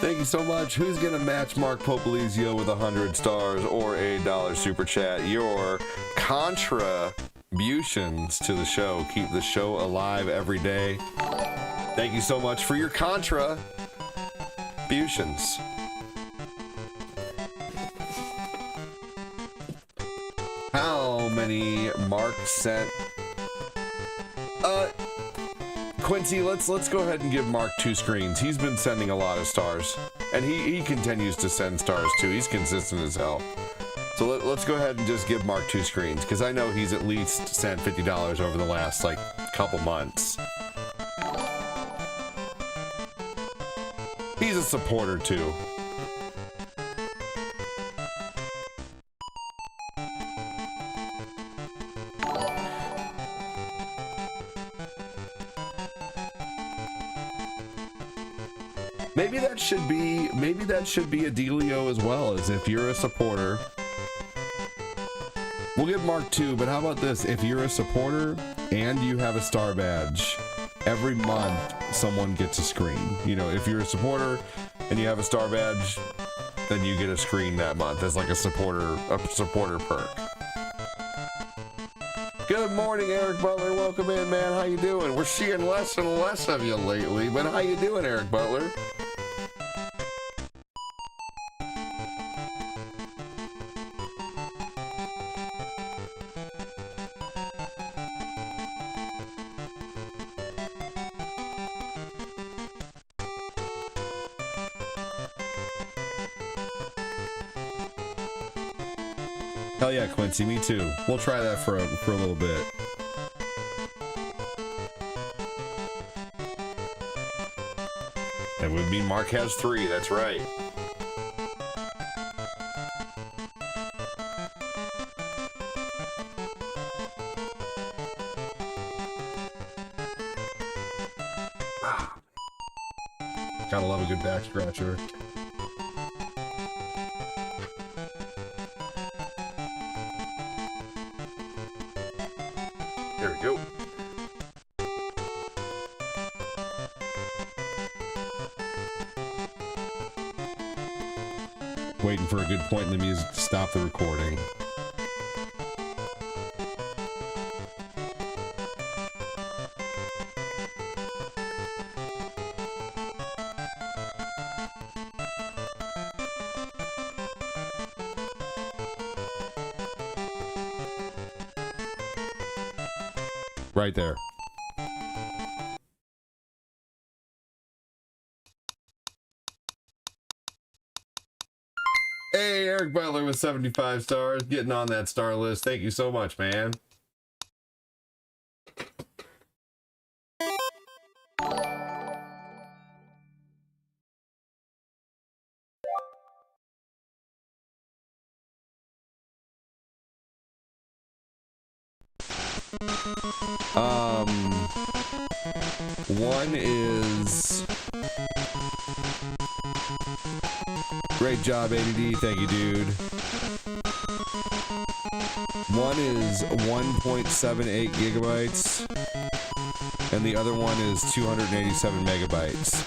Thank you so much. Who's going to match Mark Popolizio with 100 stars or a $1 super chat? Your contributions to the show. Keep the show alive every day. Thank you so much for your contributions. How many Mark sent? Quincy, let's go ahead and give Mark 2 screens. He's been sending a lot of stars, and he continues to send stars too. He's consistent as hell. So let's go ahead and just give Mark 2 screens, because I know he's at least sent $50 over the last like couple months. He's a supporter too. Maybe that should be a dealio as well, as if you're a supporter. We'll give Mark 2, but how about this? If you're a supporter and you have a star badge, every month someone gets a screen. You know, if you're a supporter and you have a star badge, then you get a screen that month as like a supporter perk. Good morning, Eric Butler. Welcome in, man. How you doing? We're seeing less and less of you lately, but how you doing, Eric Butler? Hell yeah, Quincy, me too. We'll try that for a little bit. That would mean Mark has 3, that's right. Gotta love a good back scratcher. There we go. Waiting for a good point in the music to stop the recording. Right there. Hey, Eric Butler with 75 stars, getting on that star list. Thank you so much, man. One is great job, ADD. Thank you, dude. One is 1.78 gigabytes, and the other one is 287 megabytes.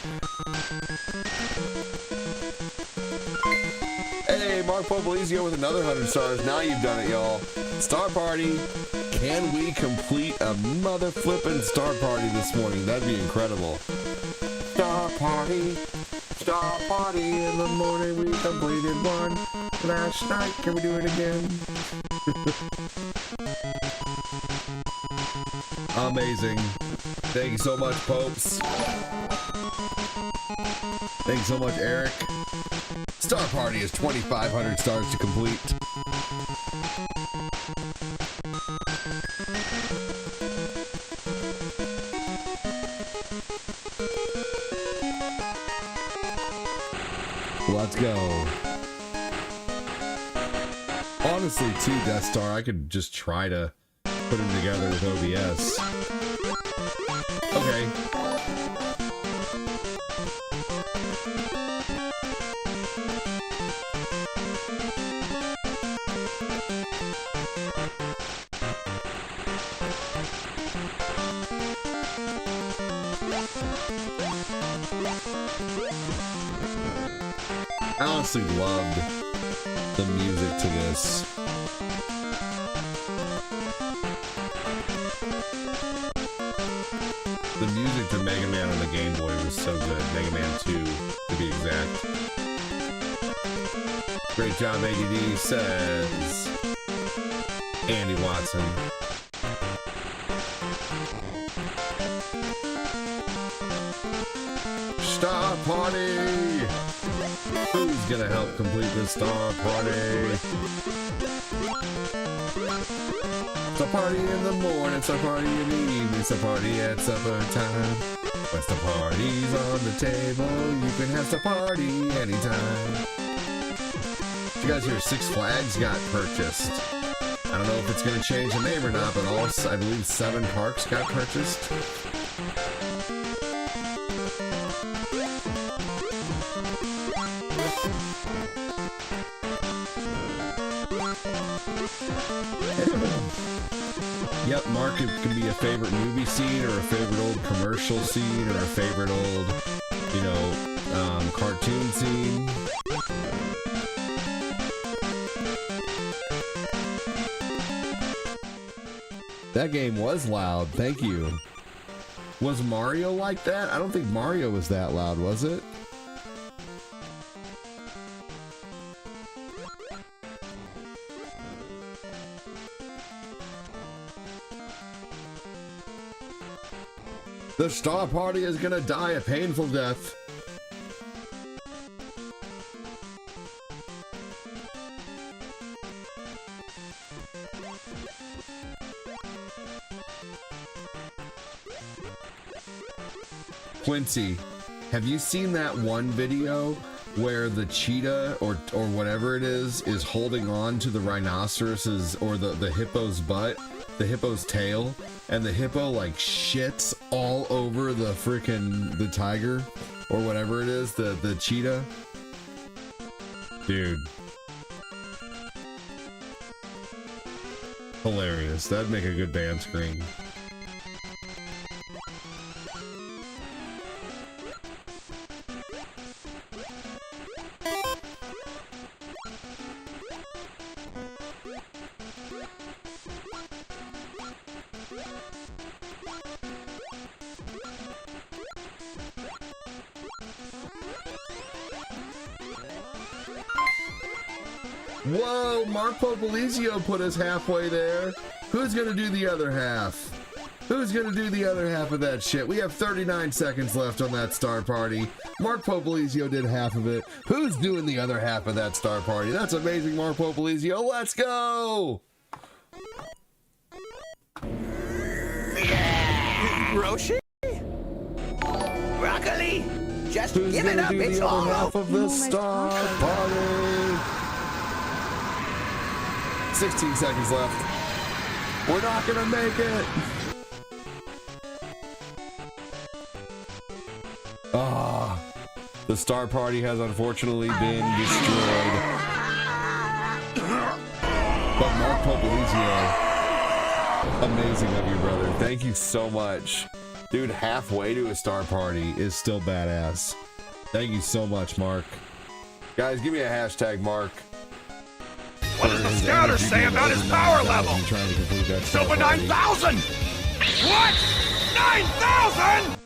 Hey, Mark Popolizio with another 100 stars. Now you've done it, y'all. Star Party. Can we complete a mother flippin' Star Party this morning? That'd be incredible. Star Party in the morning. We completed one last night. Can we do it again? Amazing. Thank you so much, Popes. Thank you so much, Eric. Star Party is 2,500 stars to complete. Let's go. Honestly, too, Death Star, I could just try to put them together with OBS. Okay. I honestly loved the music to this. The music to Mega Man on the Game Boy was so good. Mega Man 2, to be exact. Great job, ADD, says Andy Watson. Star Party! Who's gonna help complete the Star Party? It's a party in the morning, it's a party in the evening, it's a party at supper time. Once the party's on the table, you can have the party anytime. You guys hear Six Flags got purchased. I don't know if it's gonna change the name or not, but all, I believe 7 parks got purchased. Yep, Mark, it can be a favorite movie scene or a favorite old commercial scene or a favorite old, you know, cartoon scene. That game was loud, thank you. Was Mario like that? I don't think Mario was that loud, was it? The Star Party is gonna die a painful death. Quincy, have you seen that one video where the cheetah or whatever it is holding on to the rhinoceros's or the hippo's butt, the hippo's tail, and the hippo like shits all over the the tiger or whatever it is, the cheetah? Dude. Hilarious. That'd make a good band screen. Whoa, Mark Popolizio put us halfway there. Who's gonna do the other half? Who's gonna do the other half of that shit? We have 39 seconds left on that star party. Mark Popolizio did half of it. Who's doing the other half of that star party? That's amazing, Mark Popolizio. Let's go! Roshi? Broccoli? Just Who's give it gonna up, do it's the all other half of the Almost star possible. party? 16 seconds left. We're not gonna make it. Ah, the star party has unfortunately been destroyed. But Mark Popolizio, amazing of you, brother. Thank you so much. Dude, halfway to a star party is still badass. Thank you so much, Mark. Guys, give me a hashtag, Mark. What does the scouter say about his power level? Trying to complete that star Silver party. 9,000! What? 9,000?!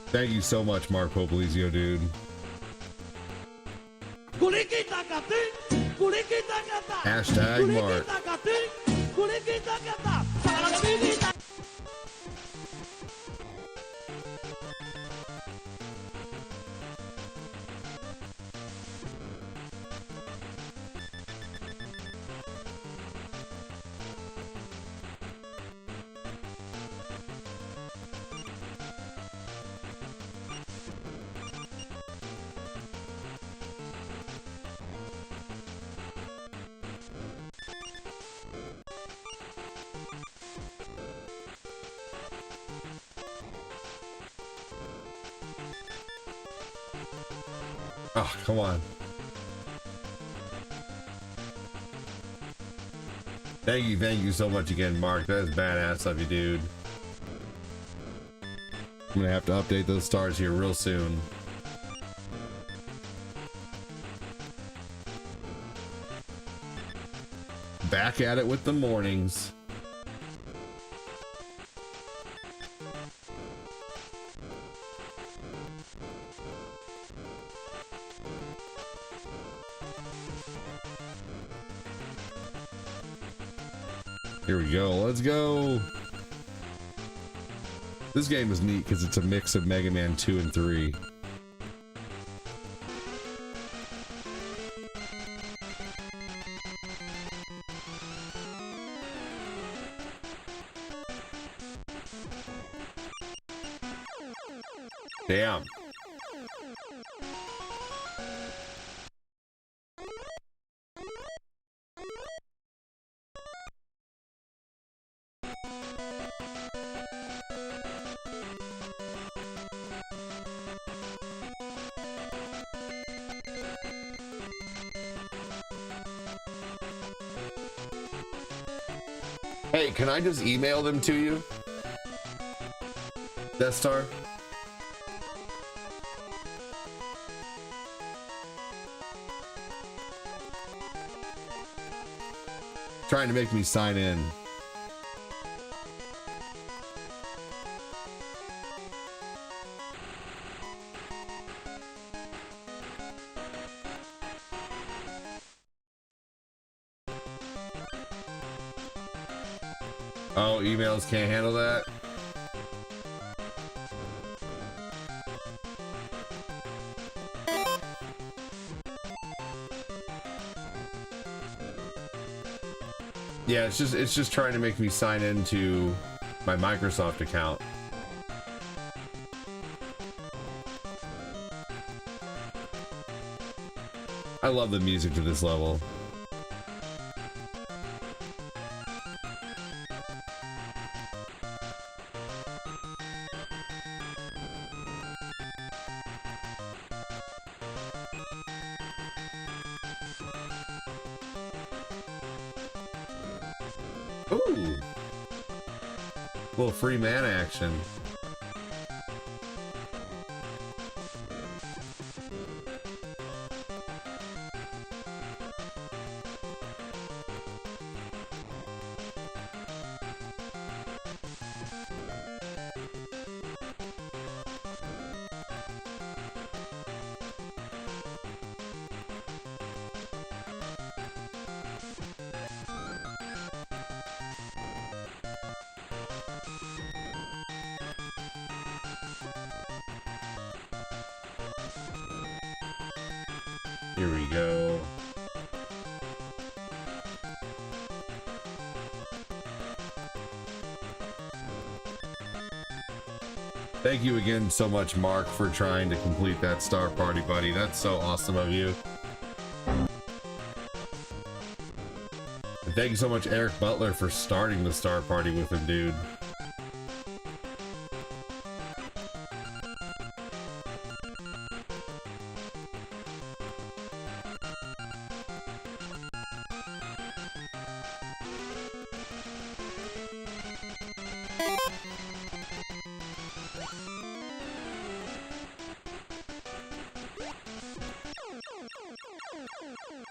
Thank you so much, Mark Popolizio, dude. Hashtag Mark. Oh, come on. Thank you so much again, Mark. That is badass of you, dude. I'm gonna have to update those stars here real soon. Back at it with the mornings. Here we go. Let's go. This game is neat because it's a mix of Mega Man 2 and 3. Damn. Hey, can I just email them to you? Death Star? Trying to make me sign in. Oh, emails can't handle that. Yeah, it's just trying to make me sign into my Microsoft account. I love the music to this level. Ooh, little free mana action. Here we go. Thank you again so much, Mark, for trying to complete that Star Party, buddy. That's so awesome of you. And thank you so much, Eric Butler, for starting the Star Party with him, dude.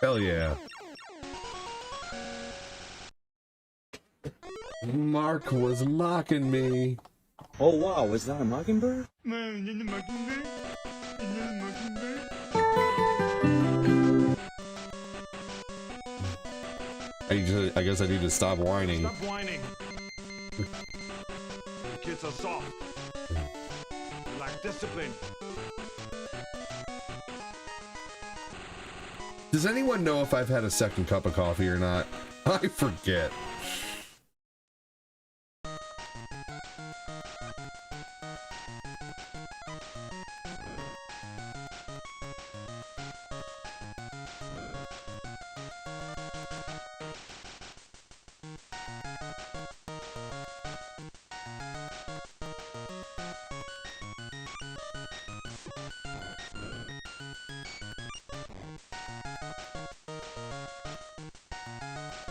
Hell yeah. Mark was mocking me. Oh wow, was that a mockingbird? I guess I need to stop whining. Stop whining. Kids are soft. Lack discipline. Does anyone know if I've had a second cup of coffee or not? I forget.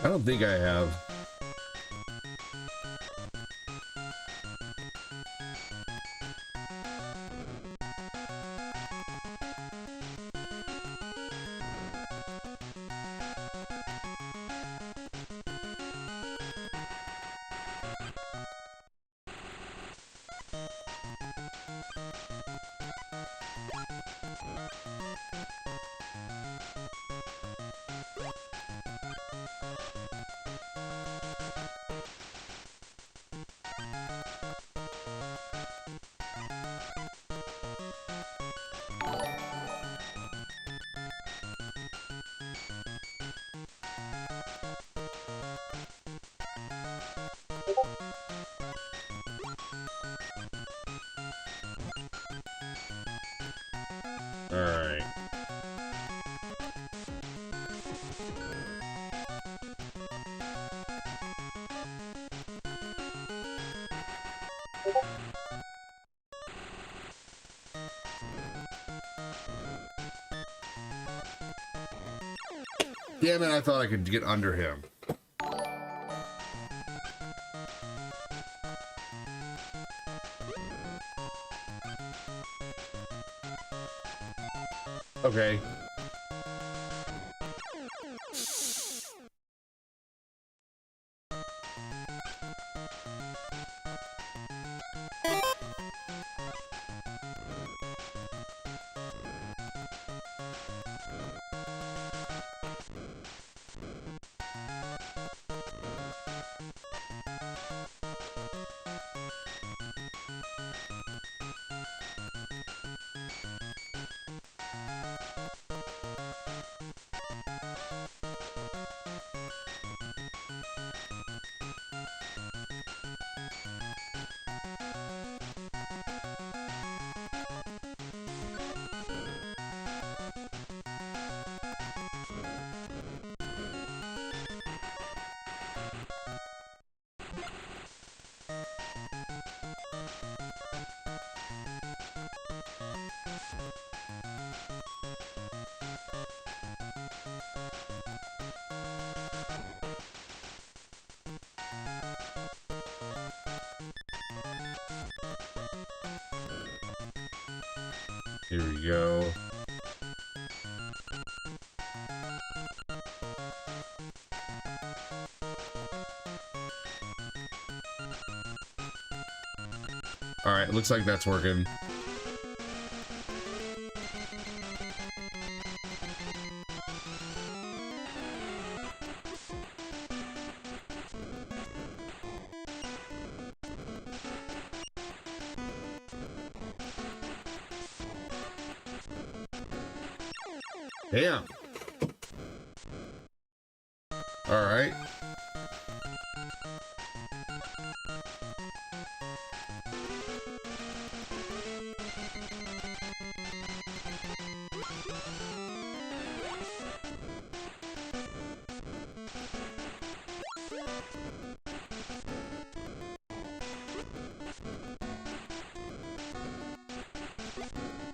I don't think I have. All right. Damn it, I thought I could get under him. Okay. Here we go. All right, looks like that's working. Damn. All right.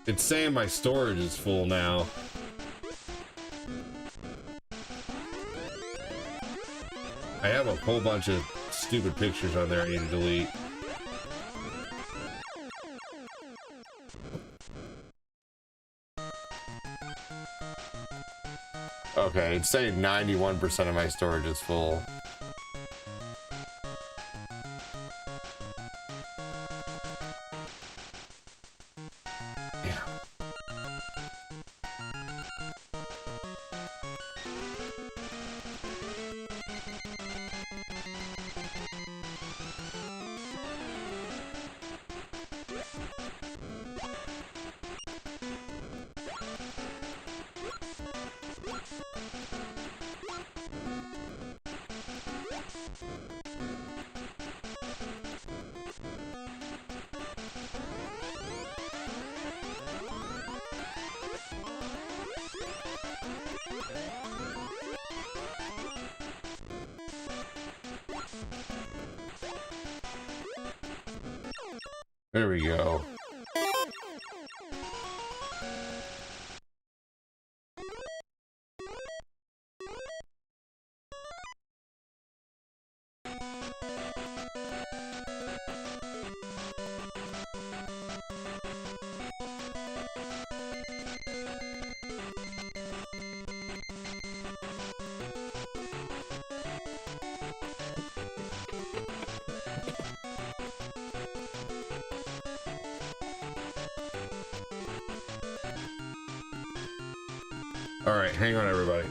It's saying my storage is full now. I have a whole bunch of stupid pictures on there I need to delete. Okay, it's saying 91% of my storage is full. There we go. All right, hang on, everybody.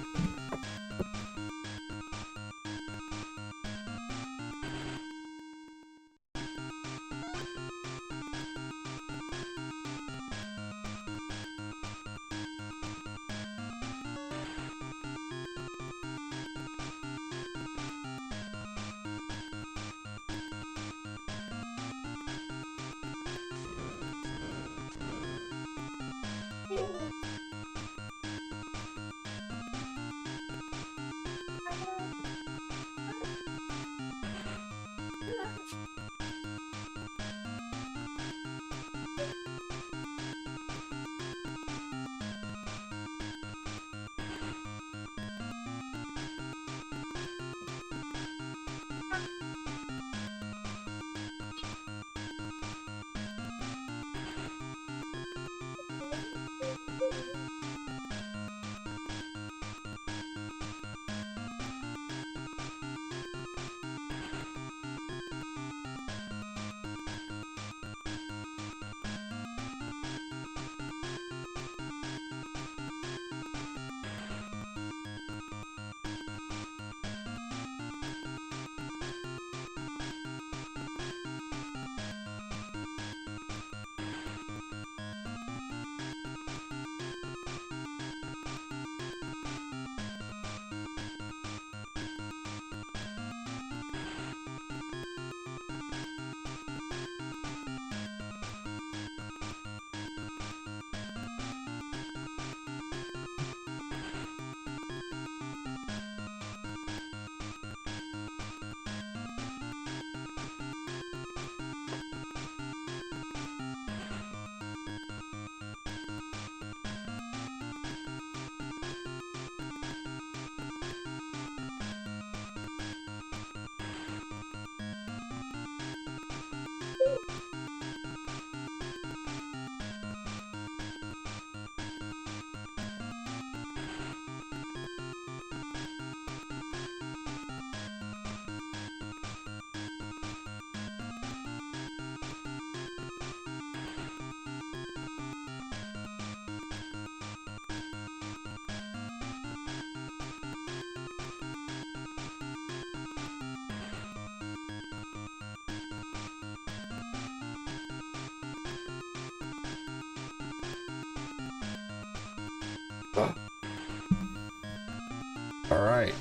All right,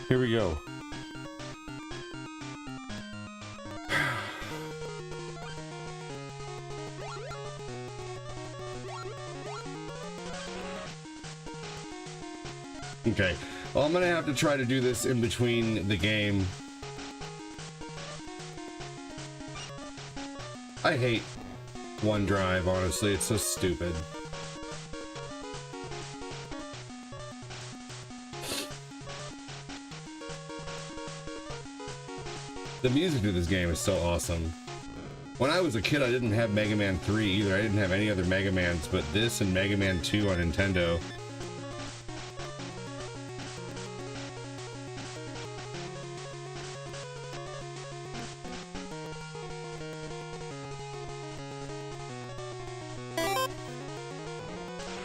here we go. Okay, well, I'm gonna have to try to do this in between the game. I hate OneDrive, honestly, it's so stupid. The music to this game is so awesome. When I was a kid, I didn't have Mega Man 3 either. I didn't have any other Mega Mans, but this and Mega Man 2 on Nintendo.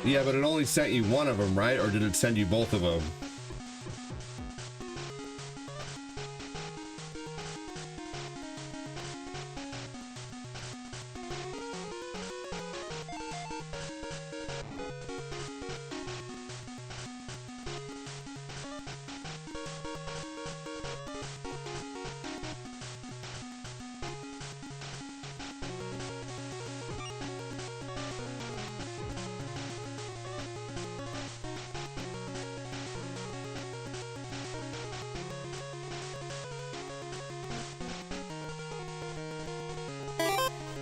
Yeah, but it only sent you one of them, right? Or did it send you both of them?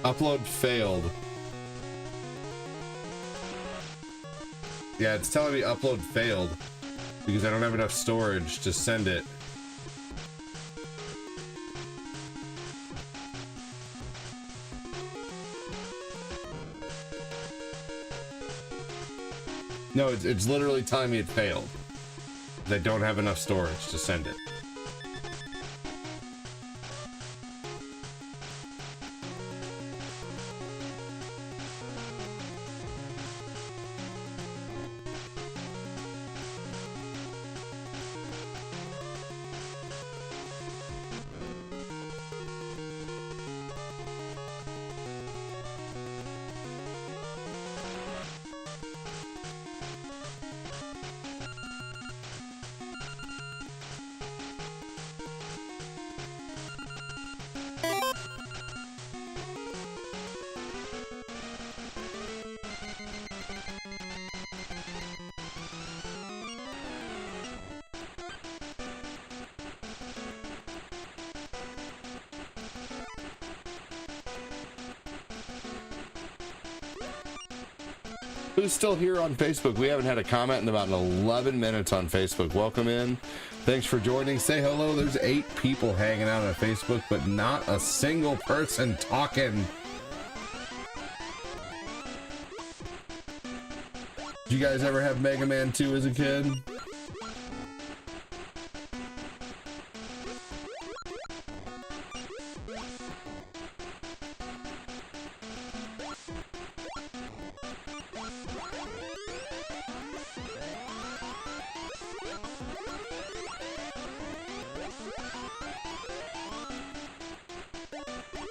Upload failed. Yeah, it's telling me upload failed because I don't have enough storage to send it. No, it's literally telling me it failed. I don't have enough storage to send it. Who's still here on Facebook? We haven't had a comment in about 11 minutes on Facebook. Welcome in. Thanks for joining. Say hello. There's 8 people hanging out on Facebook, but not a single person talking. Did you guys ever have Mega Man 2 as a kid?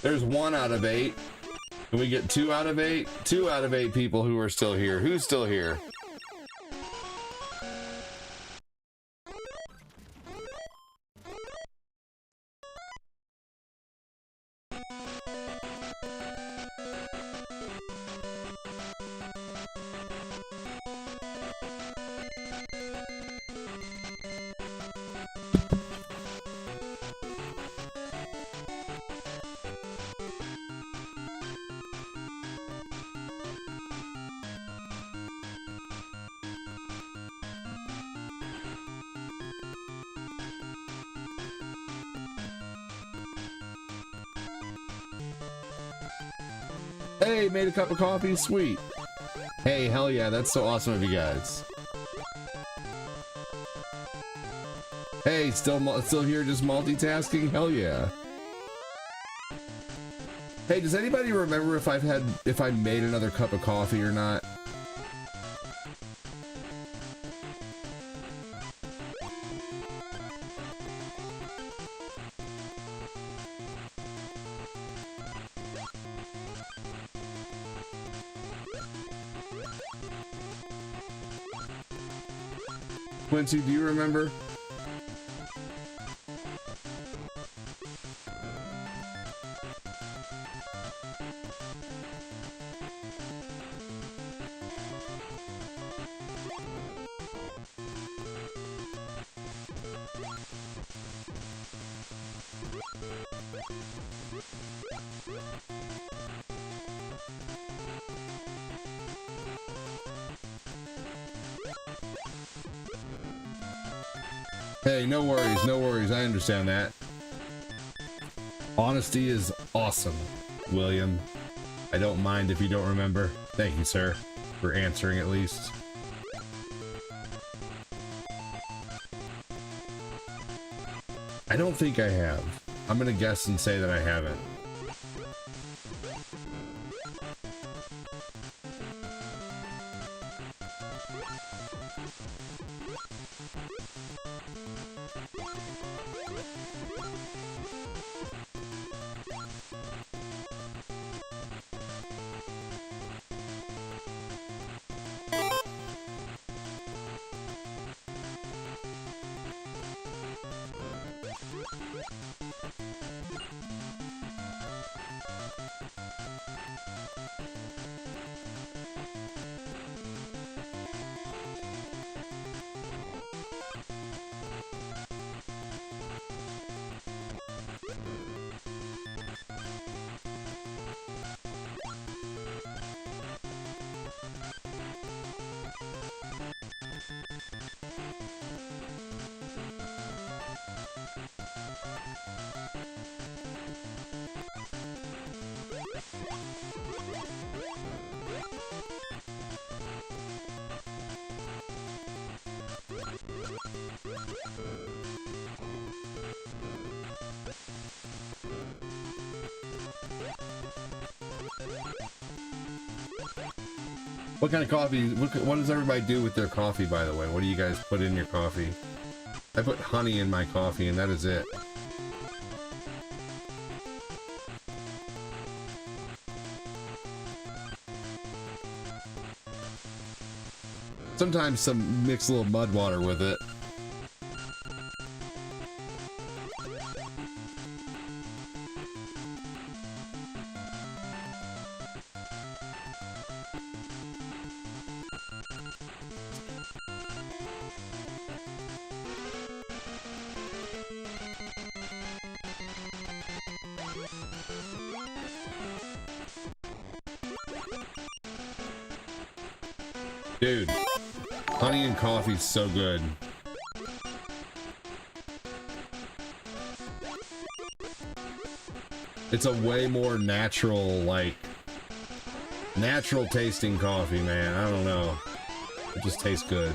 There's 1 out of 8. Can we get 2 out of 8? 2 out of 8 people who are still here. Who's still here? Hey, made a cup of coffee, sweet. Hey, hell yeah, that's so awesome of you guys. Hey, still here just multitasking? Hell yeah. Hey, does anybody remember if I made another cup of coffee or not? Quincy, do you remember? Hey, no worries, no worries. I understand that. Honesty is awesome, William. I don't mind if you don't remember. Thank you, sir, for answering at least. I don't think I have. I'm gonna guess and say that I haven't. What kind of coffee? What does everybody do with their coffee, by the way? What do you guys put in your coffee? I put honey in my coffee, and that is it. Sometimes mix a little mud water with it. Dude, honey and coffee is so good. It's a way more natural, like, natural tasting coffee, man. I don't know. It just tastes good.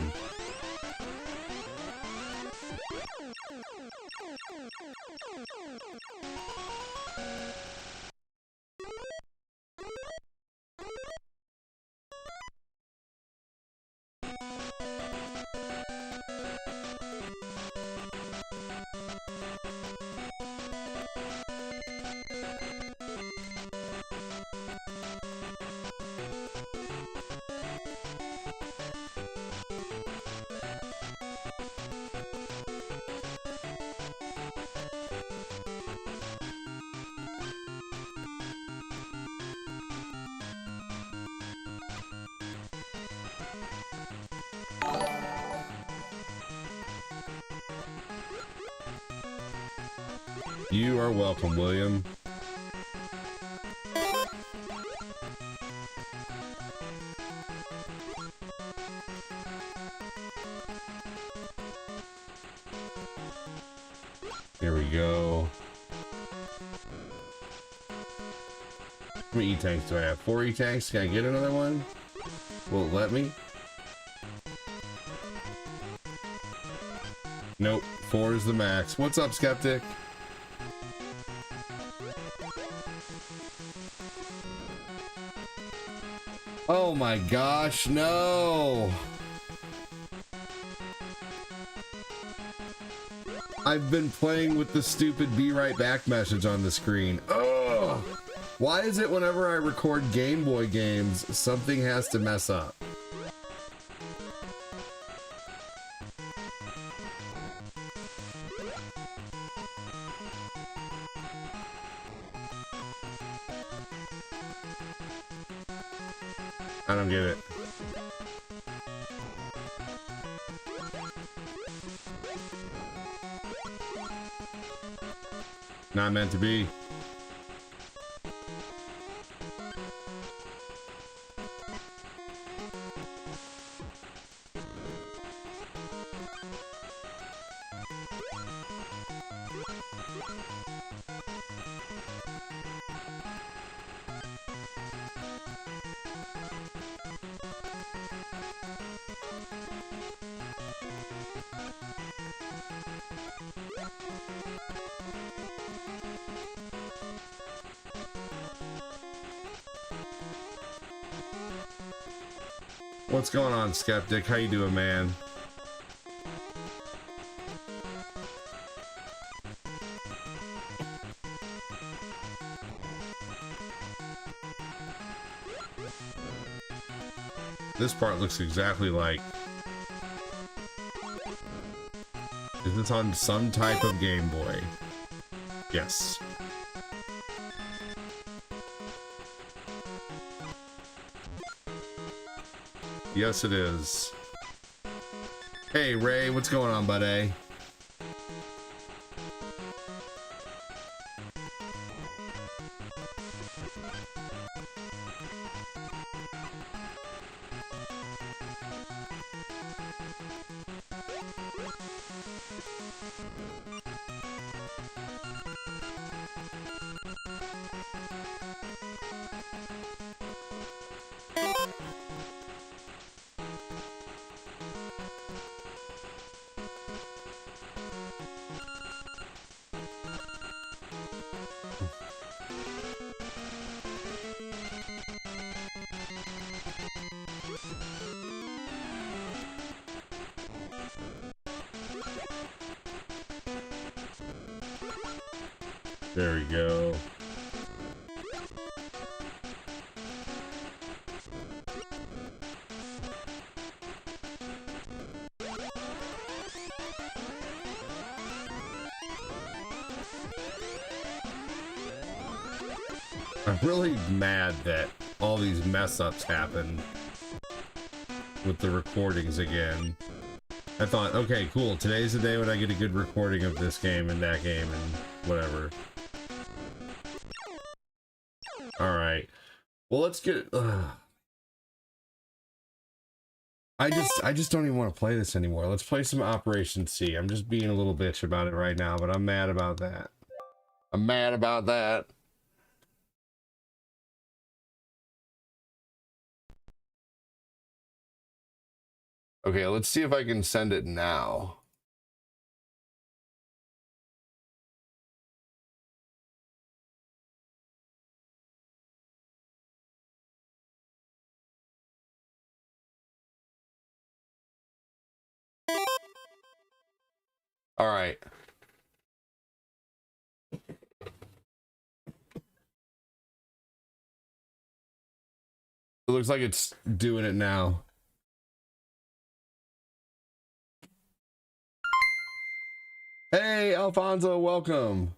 You are welcome, William. Here we go. How many E-tanks do I have? 4 E-tanks? Can I get another one? Will it let me? Nope. 4 is the max. What's up, Skeptic? Oh my gosh, no! I've been playing with the stupid be right back message on the screen. Ugh! Why is it whenever I record Game Boy games, something has to mess up? I don't get it. Not meant to be. What's going on, Skeptic? How you doing, man? This part looks exactly like... Is this on some type of Game Boy? Yes. Yes, it is. Hey, Ray, what's going on, buddy? There we go. I'm really mad that all these mess ups happen with the recordings again. I thought, okay, cool, today's the day when I get a good recording of this game and that game and whatever. Alright. Well, let's get... I just don't even want to play this anymore. Let's play some Operation C. I'm just being a little bitch about it right now, but I'm mad about that. I'm mad about that. Okay, let's see if I can send it now. All right. It looks like it's doing it now. Hey, Alfonso, welcome.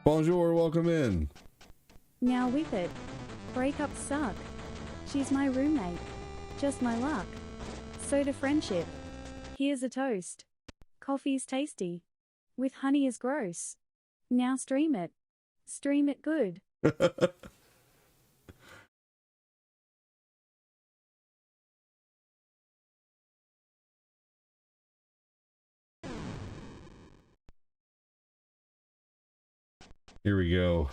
Bonjour, welcome in. Now with it. Breakups suck. She's my roommate. Just my luck. So to friendship. Here's a toast. Coffee's tasty. With honey is gross. Now stream it. Stream it good. Here we go.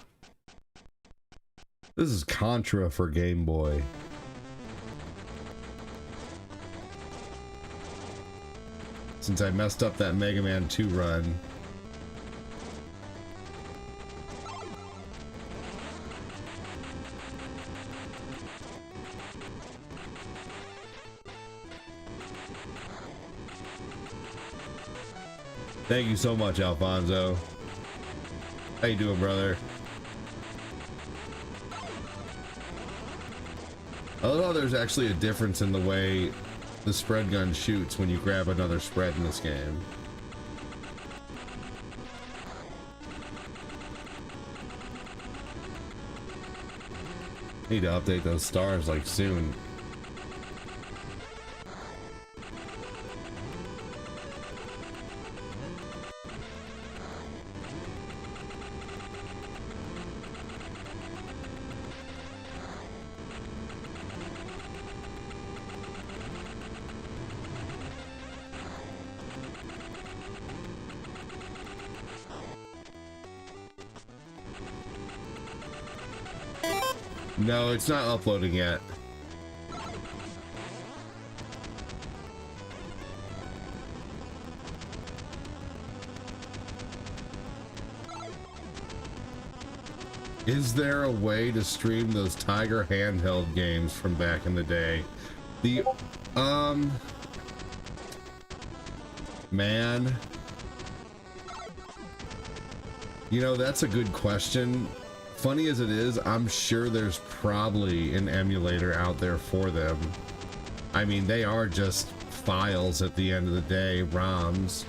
This is Contra for Game Boy. Since I messed up that Mega Man 2 run. Thank you so much, Alfonso. How you doing, brother? I love how there's actually a difference in the way the spread gun shoots when you grab another spread in this game. Need to update those stars like soon. No, it's not uploading yet. Is there a way to stream those Tiger handheld games from back in the day? The, man, you know, that's a good question. Funny as it is, I'm sure there's probably an emulator out there for them. I mean, they are just files at the end of the day, ROMs.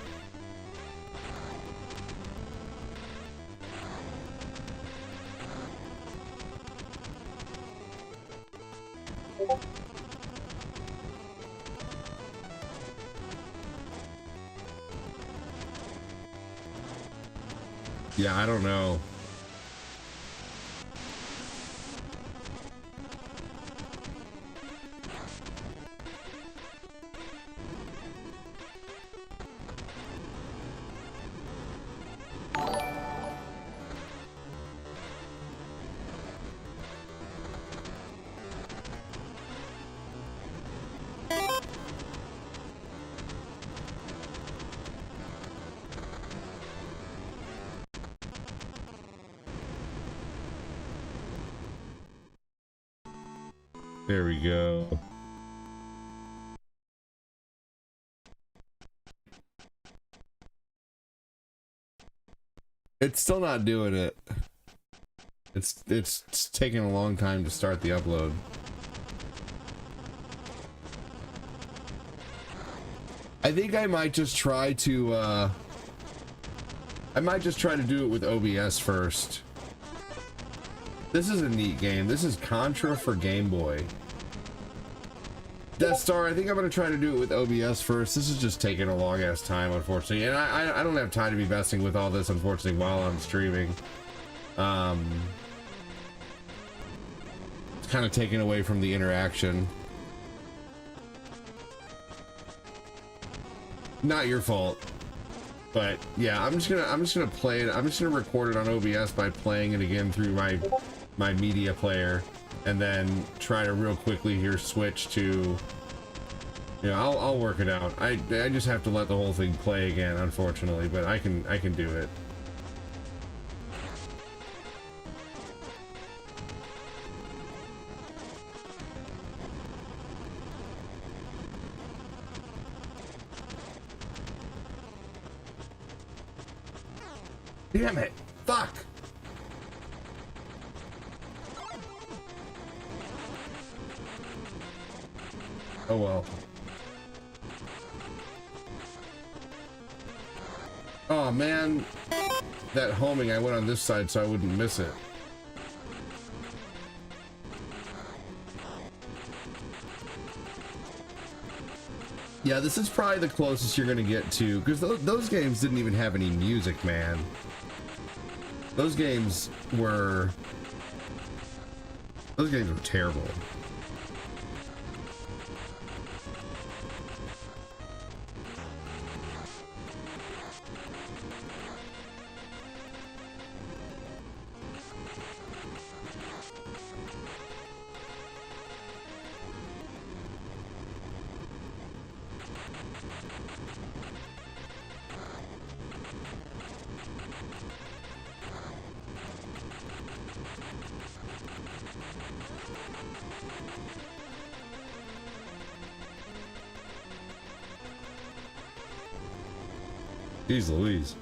Yeah, I don't know. There we go. It's still not doing it. It's taking a long time to start the upload. I think I might just try to do it with OBS first. This is a neat game. This is Contra for Game Boy. Death Star, I think I'm going to try to do it with OBS first. This is just taking a long ass time, unfortunately. And I don't have time to be messing with all this, unfortunately, while I'm streaming. It's kind of taking away from the interaction. Not your fault. But yeah, I'm just gonna play it. I'm just gonna record it on OBS by playing it again through my media player, and then try to real quickly here switch to, you know, I'll work it out. I just have to let the whole thing play again, unfortunately, but I can do it. Damn it! Fuck! Oh well. Oh man, that homing, I went on this side so I wouldn't miss it. Yeah, this is probably the closest you're gonna get to, because those games didn't even have any music, man. Those games were terrible. Jeez Louise.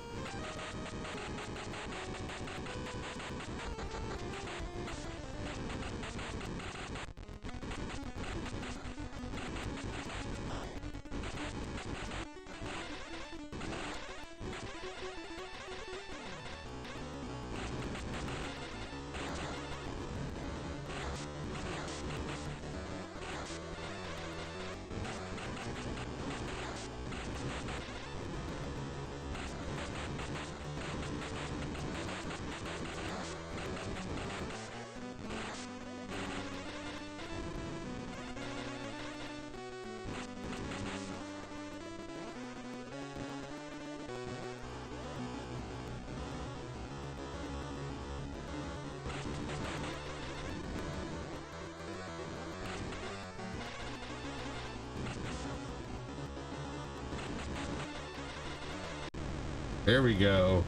There we go.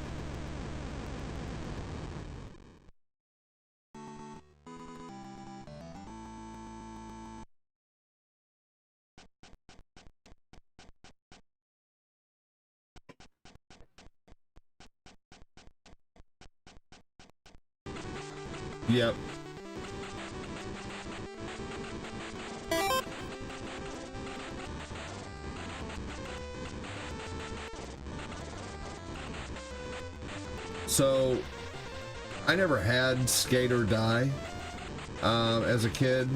Yep. So, I never had Skate or Die as a kid,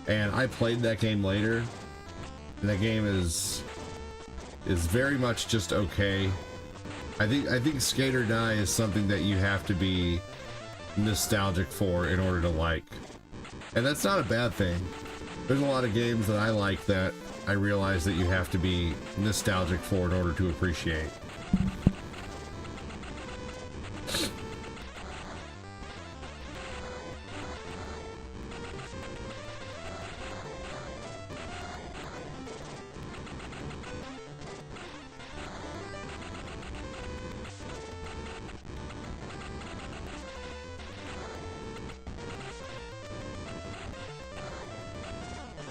and I played that game later. And that game is very much just okay. I think Skate or Die is something that you have to be nostalgic for in order to like, and that's not a bad thing. There's a lot of games that I like that I realize that you have to be nostalgic for in order to appreciate.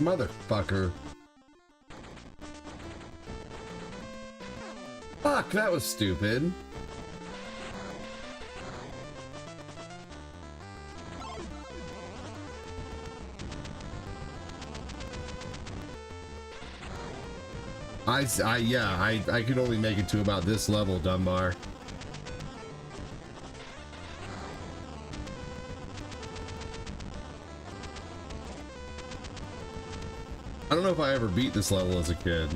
Motherfucker. Fuck, that was stupid. I could only make it to about this level, Dunbar. I don't know if I ever beat this level as a kid.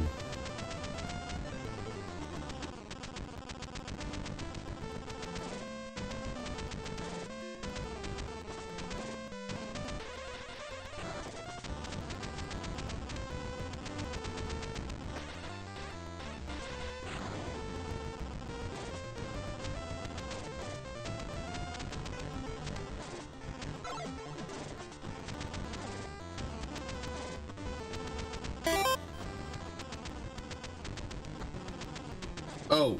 Oh.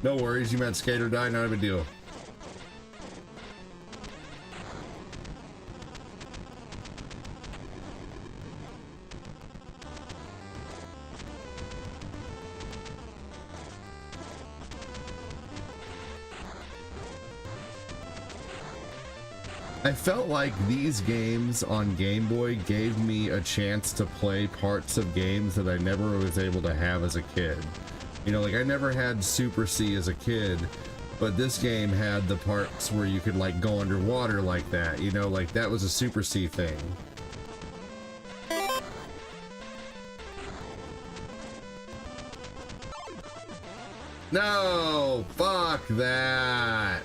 No worries, you meant Skate or Die, not a big deal. I felt like these games on Game Boy gave me a chance to play parts of games that I never was able to have as a kid. You know, like I never had Super C as a kid, but this game had the parts where you could like go underwater like that, you know, like that was a Super C thing. No, fuck that.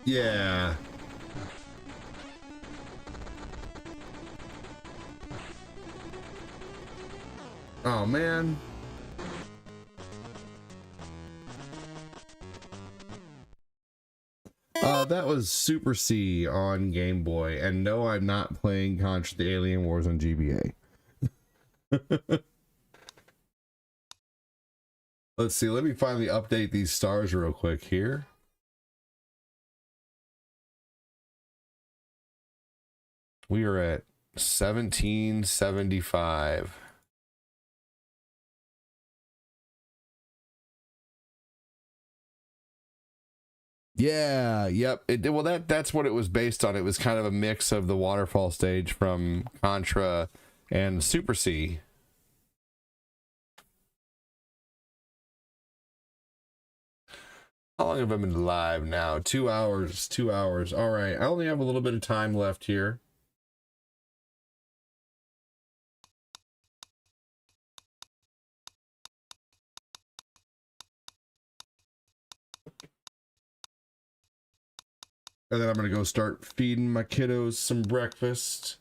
Yeah. Oh man. That was Super C on Game Boy, and no, I'm not playing Contra the Alien Wars on GBA. Let's see, let me finally update these stars real quick here. We are at 1775. Yeah, yep. Well, that's what it was based on. It was kind of a mix of the waterfall stage from Contra and Super C. How long have I been live now? 2 hours. 2 hours. All right. I only have a little bit of time left here. And then I'm going to go start feeding my kiddos some breakfast.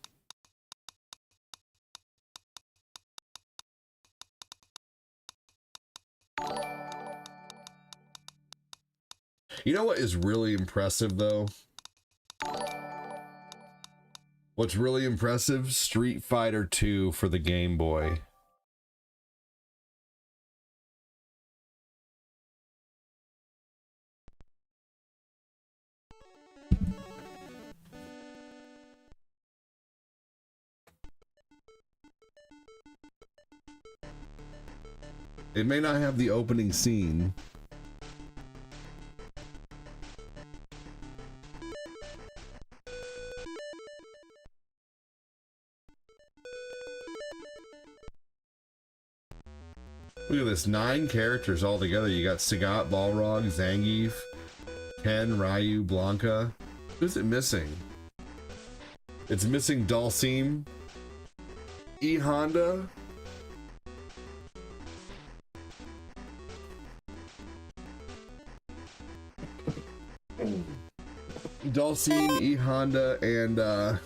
You know what is really impressive, though? What's really impressive? Street Fighter 2 for the Game Boy. It may not have the opening scene. Look at this, 9 characters all together. You got Sagat, Balrog, Zangief, Ken, Ryu, Blanca. Who's it missing? It's missing Dhalsim, E Honda, Dhalsim, E Honda, and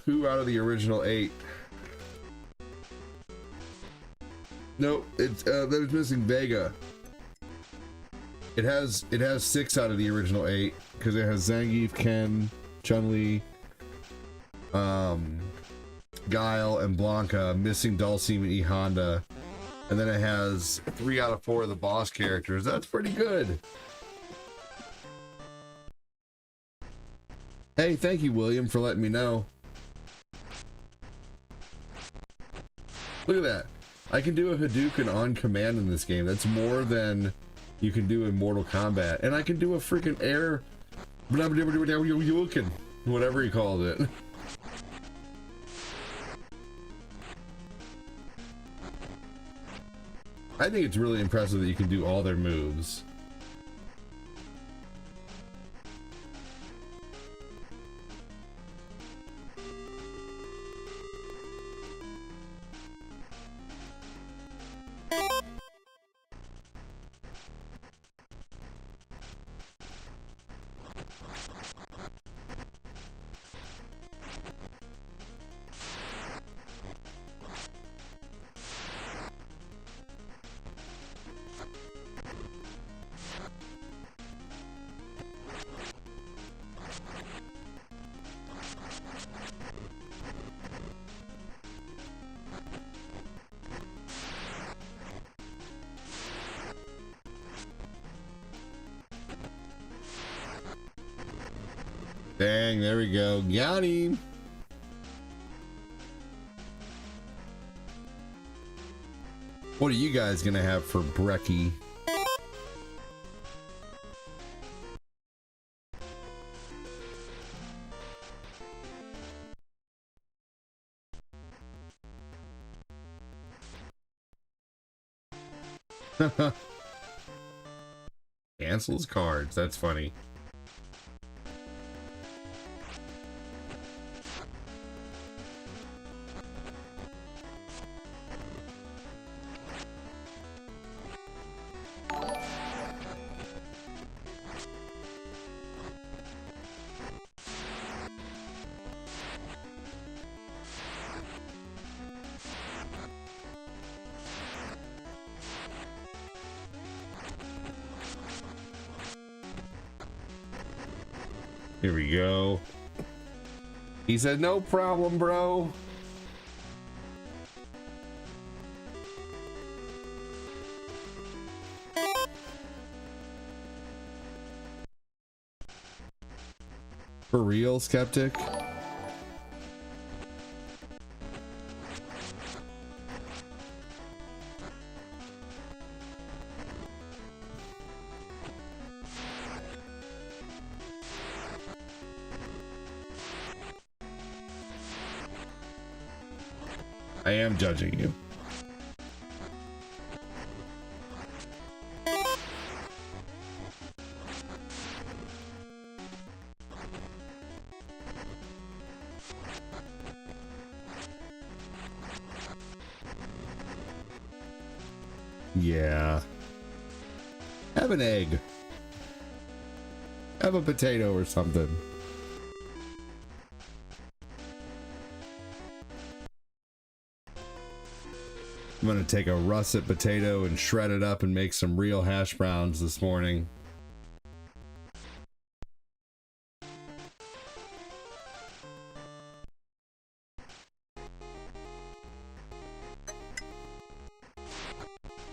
who out of the original 8? Nope, it's there's missing Vega. It has 6 out of the original 8 because it has Zangief, Ken, Chun-Li, Guile, and Blanca. Missing Dhalsim and E Honda, and then it has 3 out of 4 of the boss characters. That's pretty good. Hey, thank you, William, for letting me know. Look at that. I can do a Hadouken on command in this game. That's more than you can do in Mortal Kombat. And I can do a freaking air... whatever he called it. I think it's really impressive that you can do all their moves. Dang, there we go. Got him. What are you guys gonna have for brekkie? Cancels cards. That's funny. Here we go. He said, no problem, bro. For real, Skeptic? I am judging you. Yeah. Have an egg. Have a potato or something. I'm gonna take a russet potato and shred it up and make some real hash browns this morning.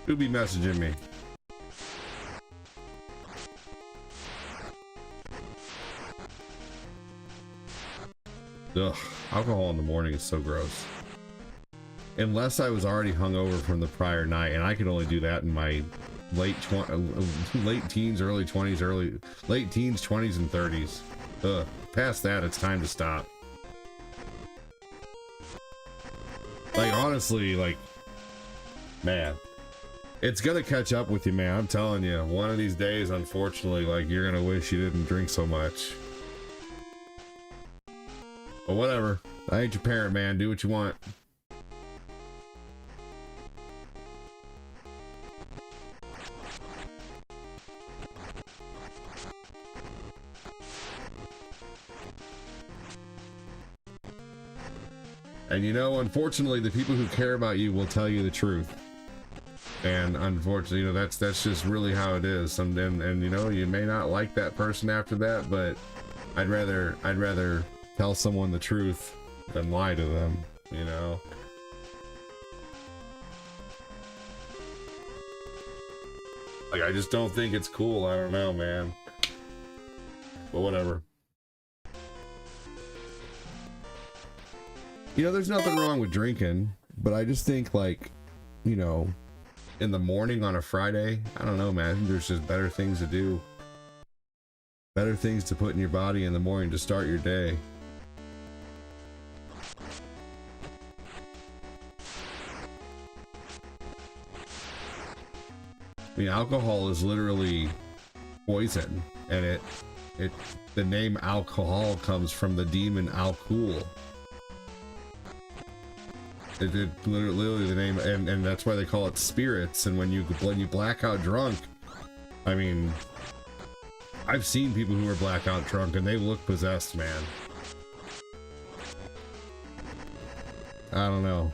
Who be messaging me? Ugh, alcohol in the morning is so gross. unless I was already hungover from the prior night, and I could only do that in my late teens, early 20s, late teens, 20s, and 30s. Ugh. Past that, it's time to stop. Like, honestly, like, man, it's gonna catch up with you, man. I'm telling you, one of these days, unfortunately, like, you're gonna wish you didn't drink so much. But whatever. I ain't your parent, man. Do what you want. And you know, unfortunately, the people who care about you will tell you the truth. And unfortunately, you know, that's just really how it is. And you know, you may not like that person after that, but I'd rather tell someone the truth than lie to them, you know. Like, I just don't think it's cool. I don't know, man. But whatever. You know, there's nothing wrong with drinking, but I just think, like, you know, in the morning on a Friday, I don't know, man, there's just better things to do. Better things to put in your body in the morning to start your day. I mean, alcohol is literally poison, and the name alcohol comes from the demon Alcool. It literally the name, and that's why they call it spirits. And when you black out drunk, I mean, I've seen people who are blackout drunk and they look possessed, man. I don't know.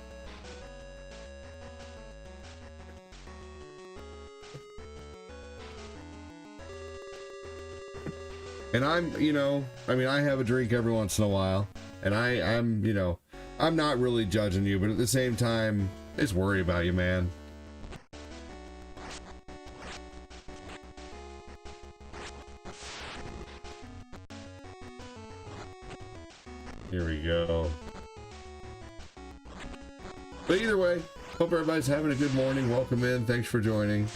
And I'm, you know, I mean, I have a drink every once in a while, and I'm, you know, I'm not really judging you, but at the same time, I just worry about you, man. Here we go. But either way, hope everybody's having a good morning. Welcome in. Thanks for joining.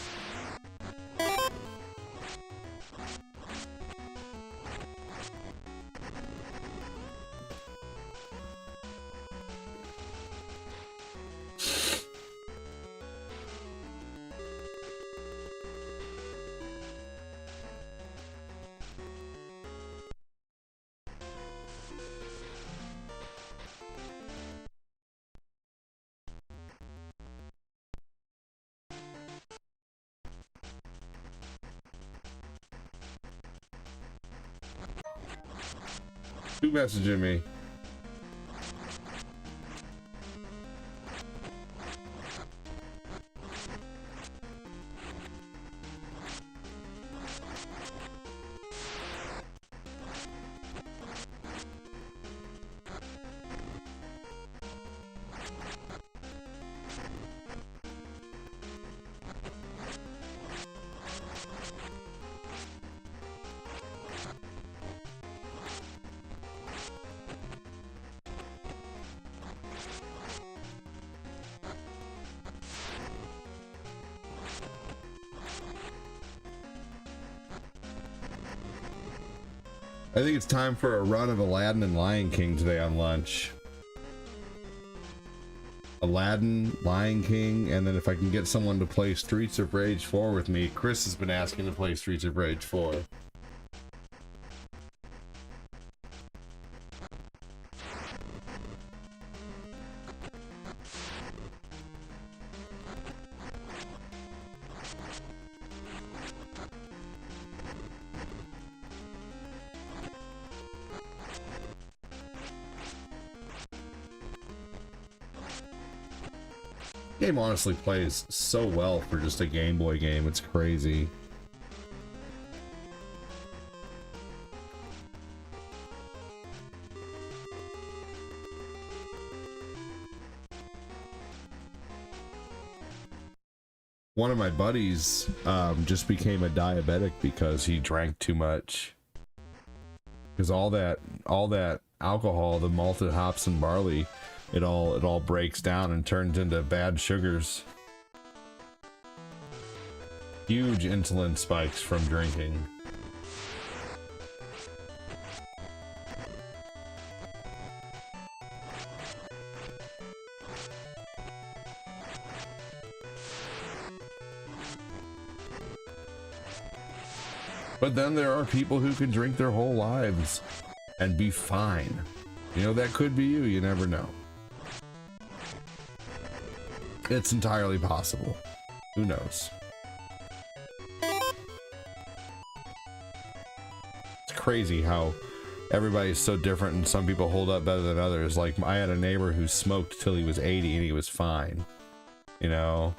Who messaging me? I think it's time for a run of Aladdin and Lion King today on lunch. Aladdin, Lion King, and then if I can get someone to play Streets of Rage 4 with me. Chris has been asking to play Streets of Rage 4. Game honestly plays so well for just a Game Boy game, it's crazy. One of my buddies just became a diabetic because he drank too much. Because all that alcohol, the malted hops and barley, it all breaks down and turns into bad sugars. Huge insulin spikes from drinking. But then there are people who can drink their whole lives and be fine. You know, that could be you. You never know. It's entirely possible. Who knows? It's crazy how everybody's so different and some people hold up better than others. Like, I had a neighbor who smoked till he was 80 and he was fine. You know?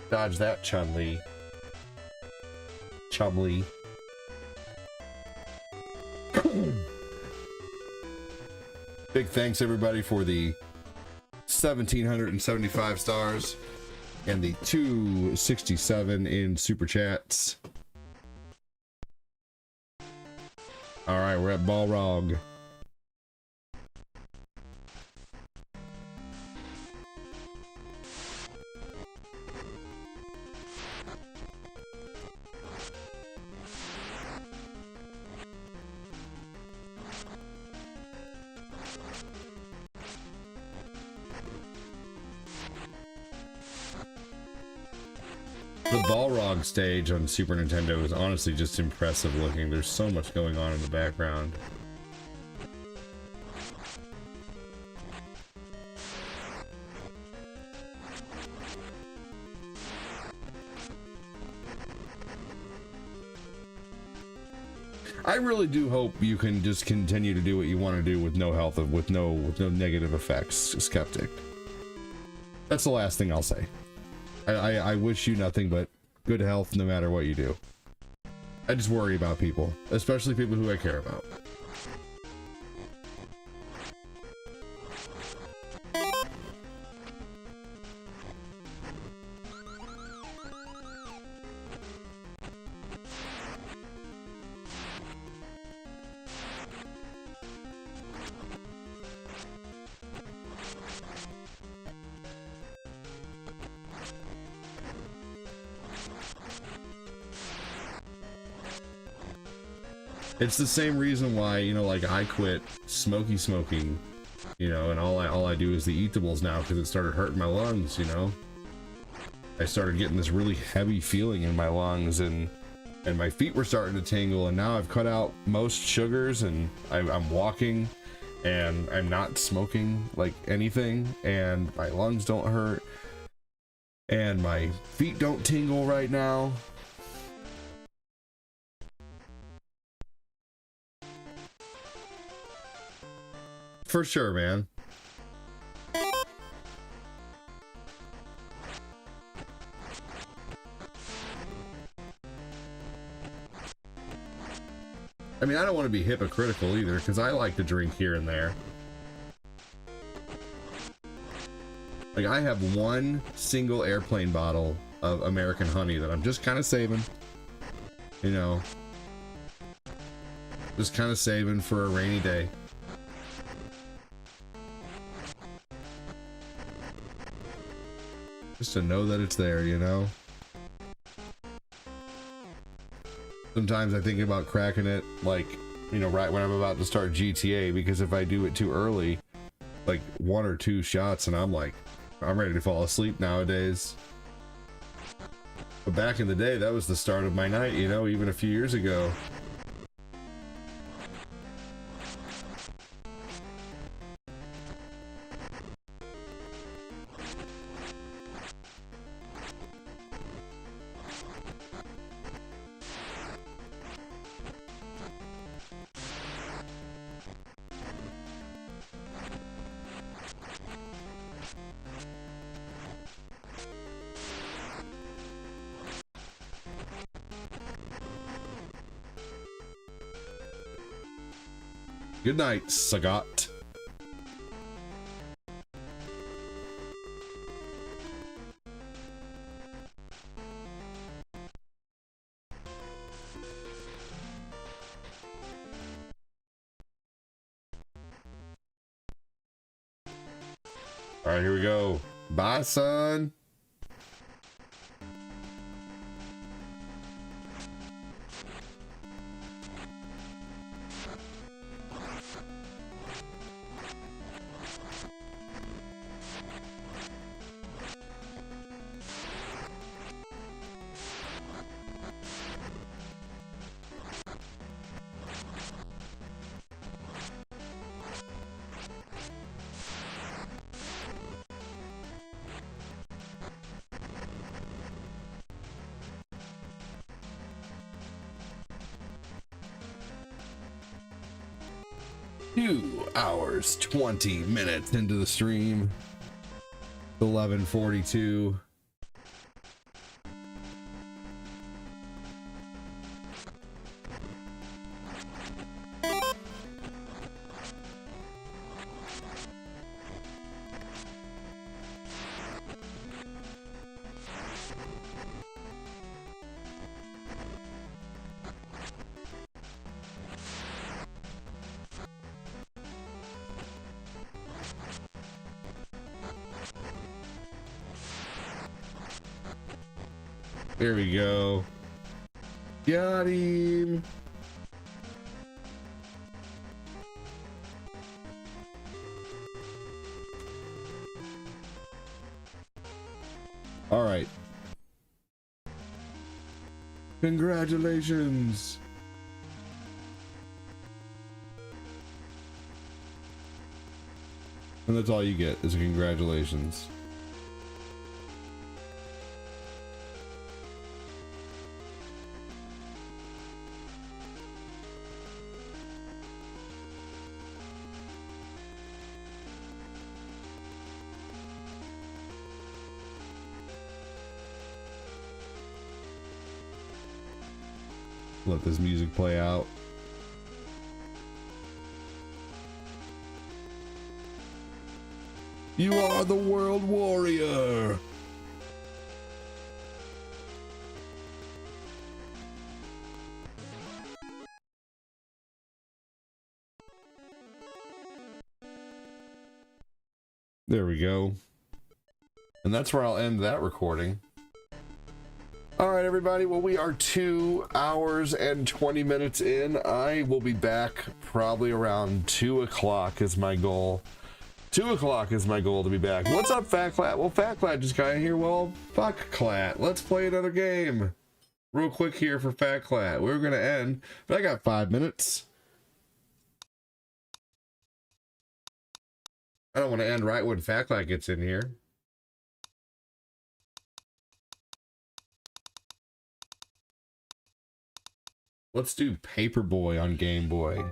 Dodge that, Chun-Li. Chumley. Big thanks everybody for the 1,775 stars and the 267 in super chats. All right, we're at Balrog. The Balrog stage on Super Nintendo is honestly just impressive looking. There's so much going on in the background. I really do hope you can just continue to do what you want to do with no health, with no negative effects, Skeptic. That's the last thing I'll say. I wish you nothing but good health no matter what you do. I just worry about people, especially people who I care about. It's the same reason why, you know, like I quit smoking, you know, and all I do is the eatables now because it started hurting my lungs, you know. I started getting this really heavy feeling in my lungs and my feet were starting to tingle, and now I've cut out most sugars and I'm walking and I'm not smoking like anything, and my lungs don't hurt and my feet don't tingle right now. For sure, man. I mean, I don't want to be hypocritical either, because I like to drink here and there. Like, I have one single airplane bottle of American honey that I'm just kind of saving. You know. Just kind of saving for a rainy day. Just to know that it's there, you know? Sometimes I think about cracking it, like, you know, right when I'm about to start GTA, because if I do it too early, like 1 or 2 shots and I'm like, I'm ready to fall asleep nowadays. But back in the day, that was the start of my night, you know, even a few years ago. Good night, Sagat. All right, here we go. Bye, son. Hours 20 minutes into the stream. 11:42. There we go. Got him. All right. Congratulations. And that's all you get is a congratulations. Let this music play out. You are the world warrior. There we go. And that's where I'll end that recording. All right, everybody. Well, we are 2 hours and 20 minutes in. I will be back probably around 2 o'clock is my goal. 2 o'clock is my goal to be back. What's up, Fat Clat? Well, Fat Clat just got in here. Well, fuck Clat. Let's play another game. Real quick here for Fat Clat. We were going to end, but I got 5 minutes. I don't want to end right when Fat Clat gets in here. Let's do Paperboy on Game Boy.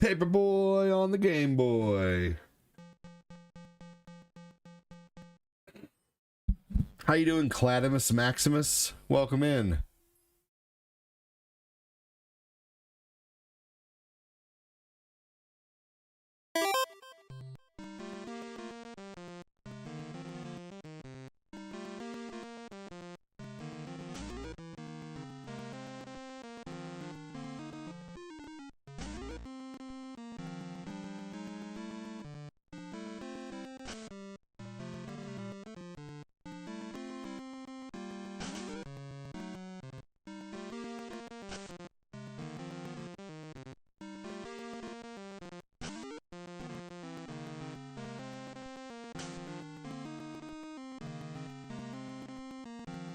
Paperboy on the Game Boy. How you doing, Cladimus Maximus? Welcome in.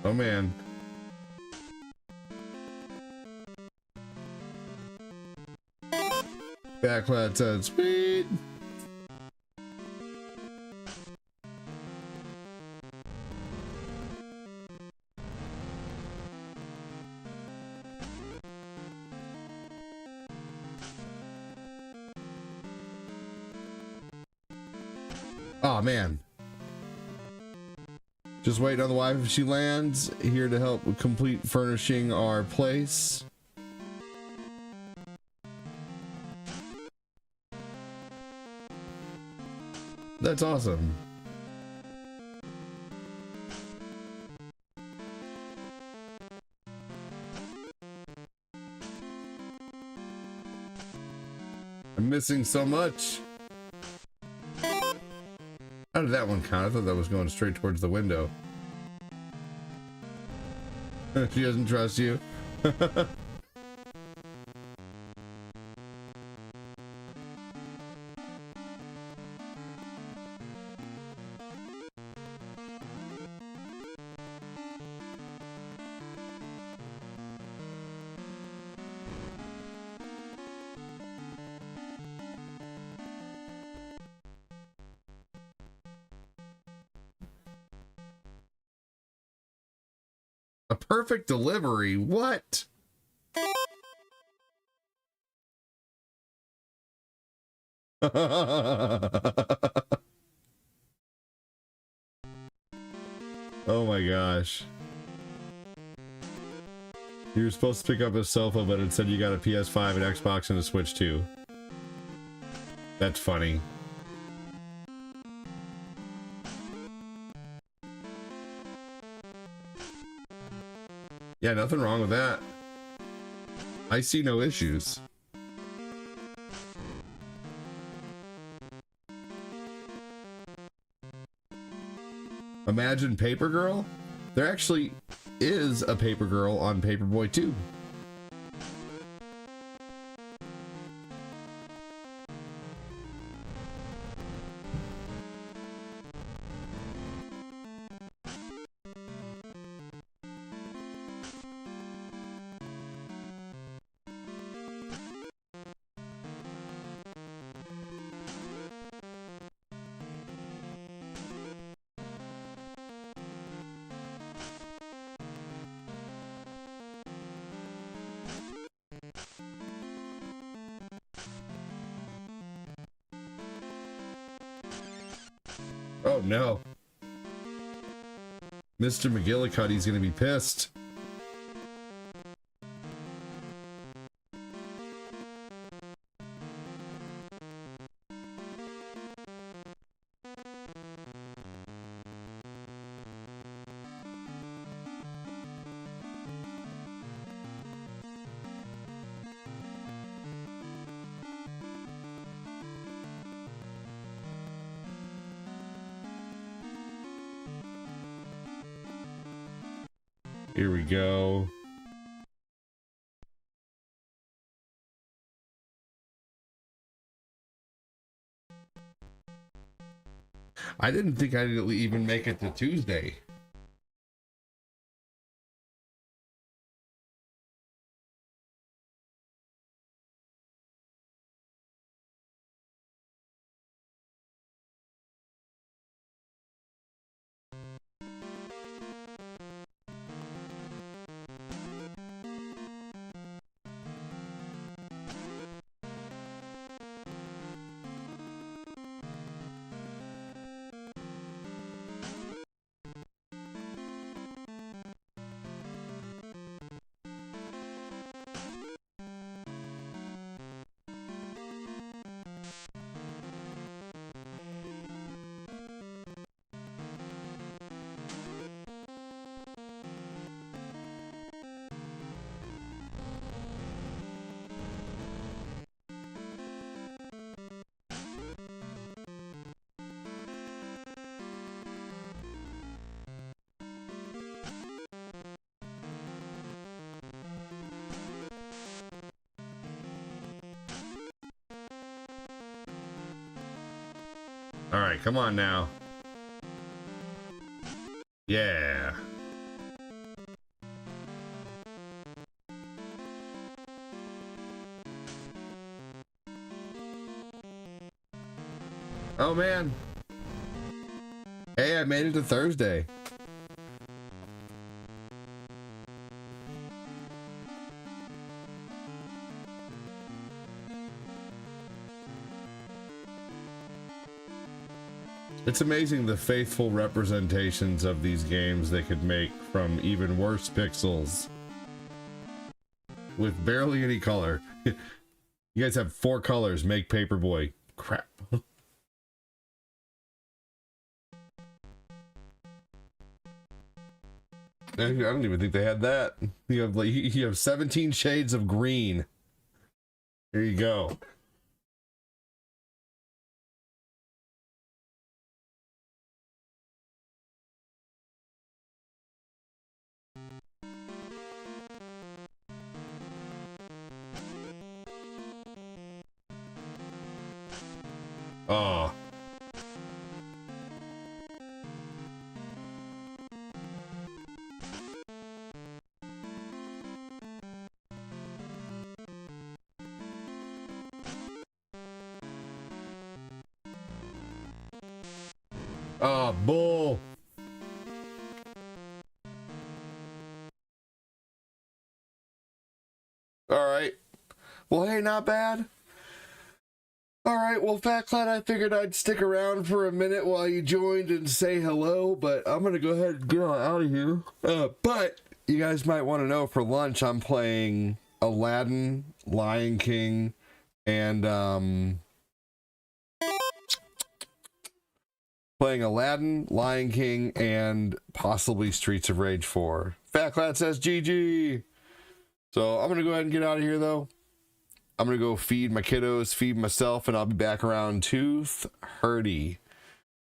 Oh man. Backlat said, sweet. Oh man. Just waiting on the wife if she lands. Here to help complete furnishing our place. That's awesome. I'm missing so much. How did that one count? I thought that was going straight towards the window. She doesn't trust you. A perfect delivery? What? Oh my gosh. You were supposed to pick up a sofa, but instead you got a PS5, an Xbox, and a Switch too. That's funny. Yeah, nothing wrong with that. I see no issues. Imagine Paper Girl? There actually is a Paper Girl on Paperboy 2. Oh no. Mr. McGillicuddy's gonna be pissed. Here we go. I didn't think I'd even make it to Tuesday. All right, come on now. Yeah. Oh man. Hey, I made it to Thursday. It's amazing the faithful representations of these games they could make from even worse pixels with barely any color. You guys have 4 colors, make Paperboy. Crap. I don't even think they had that. You have 17 shades of green. There you go. Oh. Oh, bull. All right. Well, hey, not bad. All right, well, Fat Cloud, I figured I'd stick around for a minute while you joined and say hello, but I'm going to go ahead and get on out of here. But you guys might want to know, for lunch, I'm playing Aladdin, Lion King, and possibly Streets of Rage 4. Fat Cloud says GG. So I'm going to go ahead and get out of here, though. I'm going to go feed my kiddos, feed myself, and I'll be back around Tooth Hurdy.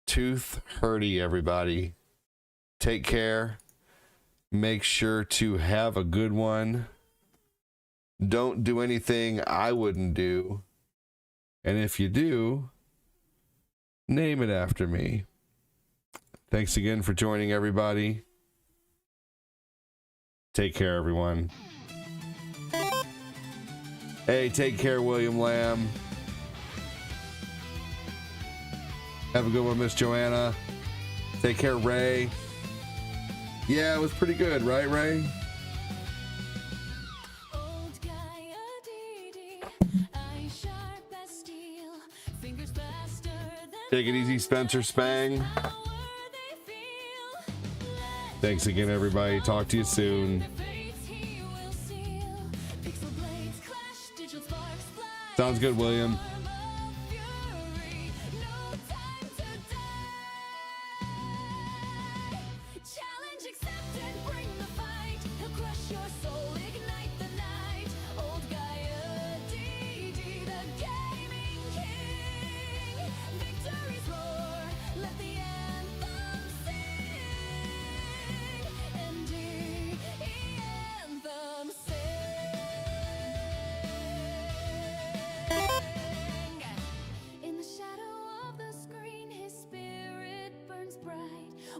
Tooth Hurdy, everybody. Take care. Make sure to have a good one. Don't do anything I wouldn't do. And if you do, name it after me. Thanks again for joining, everybody. Take care, everyone. Hey, take care, William Lamb. Have a good one, Miss Joanna. Take care, Ray. Yeah, it was pretty good, right, Ray? Take it easy, Spencer Spang. Thanks again, everybody. Talk to you soon. Sounds good, William.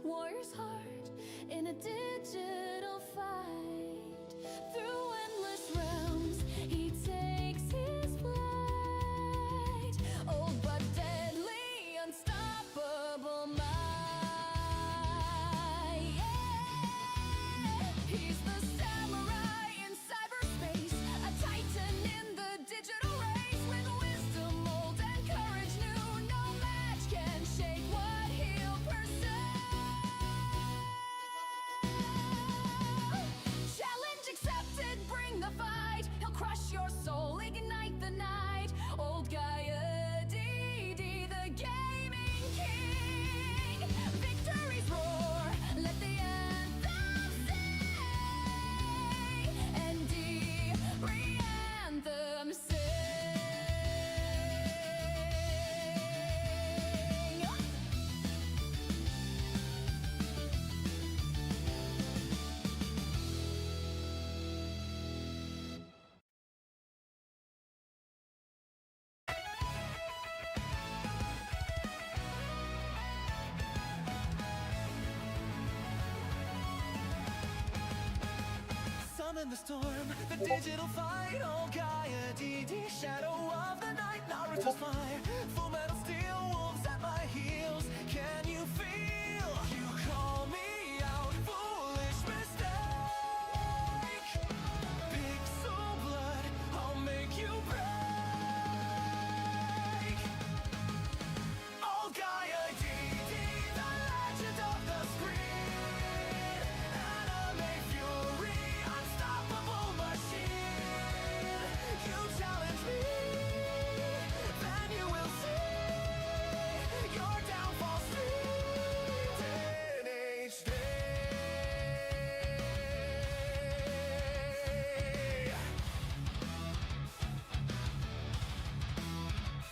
Warrior's heart in a digital fight. Through endless realms, he takes his flight. Old but deadly, unstoppable might. Yeah. He's the samurai in cyberspace, a titan in the digital race. With wisdom old and courage new, no match can shake what he'll pursue. Challenge accepted, bring the fight. He'll crush your soul, ignite the night. Old Gaia DD, the gaming king. Victory's roar, let the anthem sing. And re-anthem sing. Summon the storm, the digital fight. Oh, Gaia DD, shadow of the night, Naruto's fire, full metal.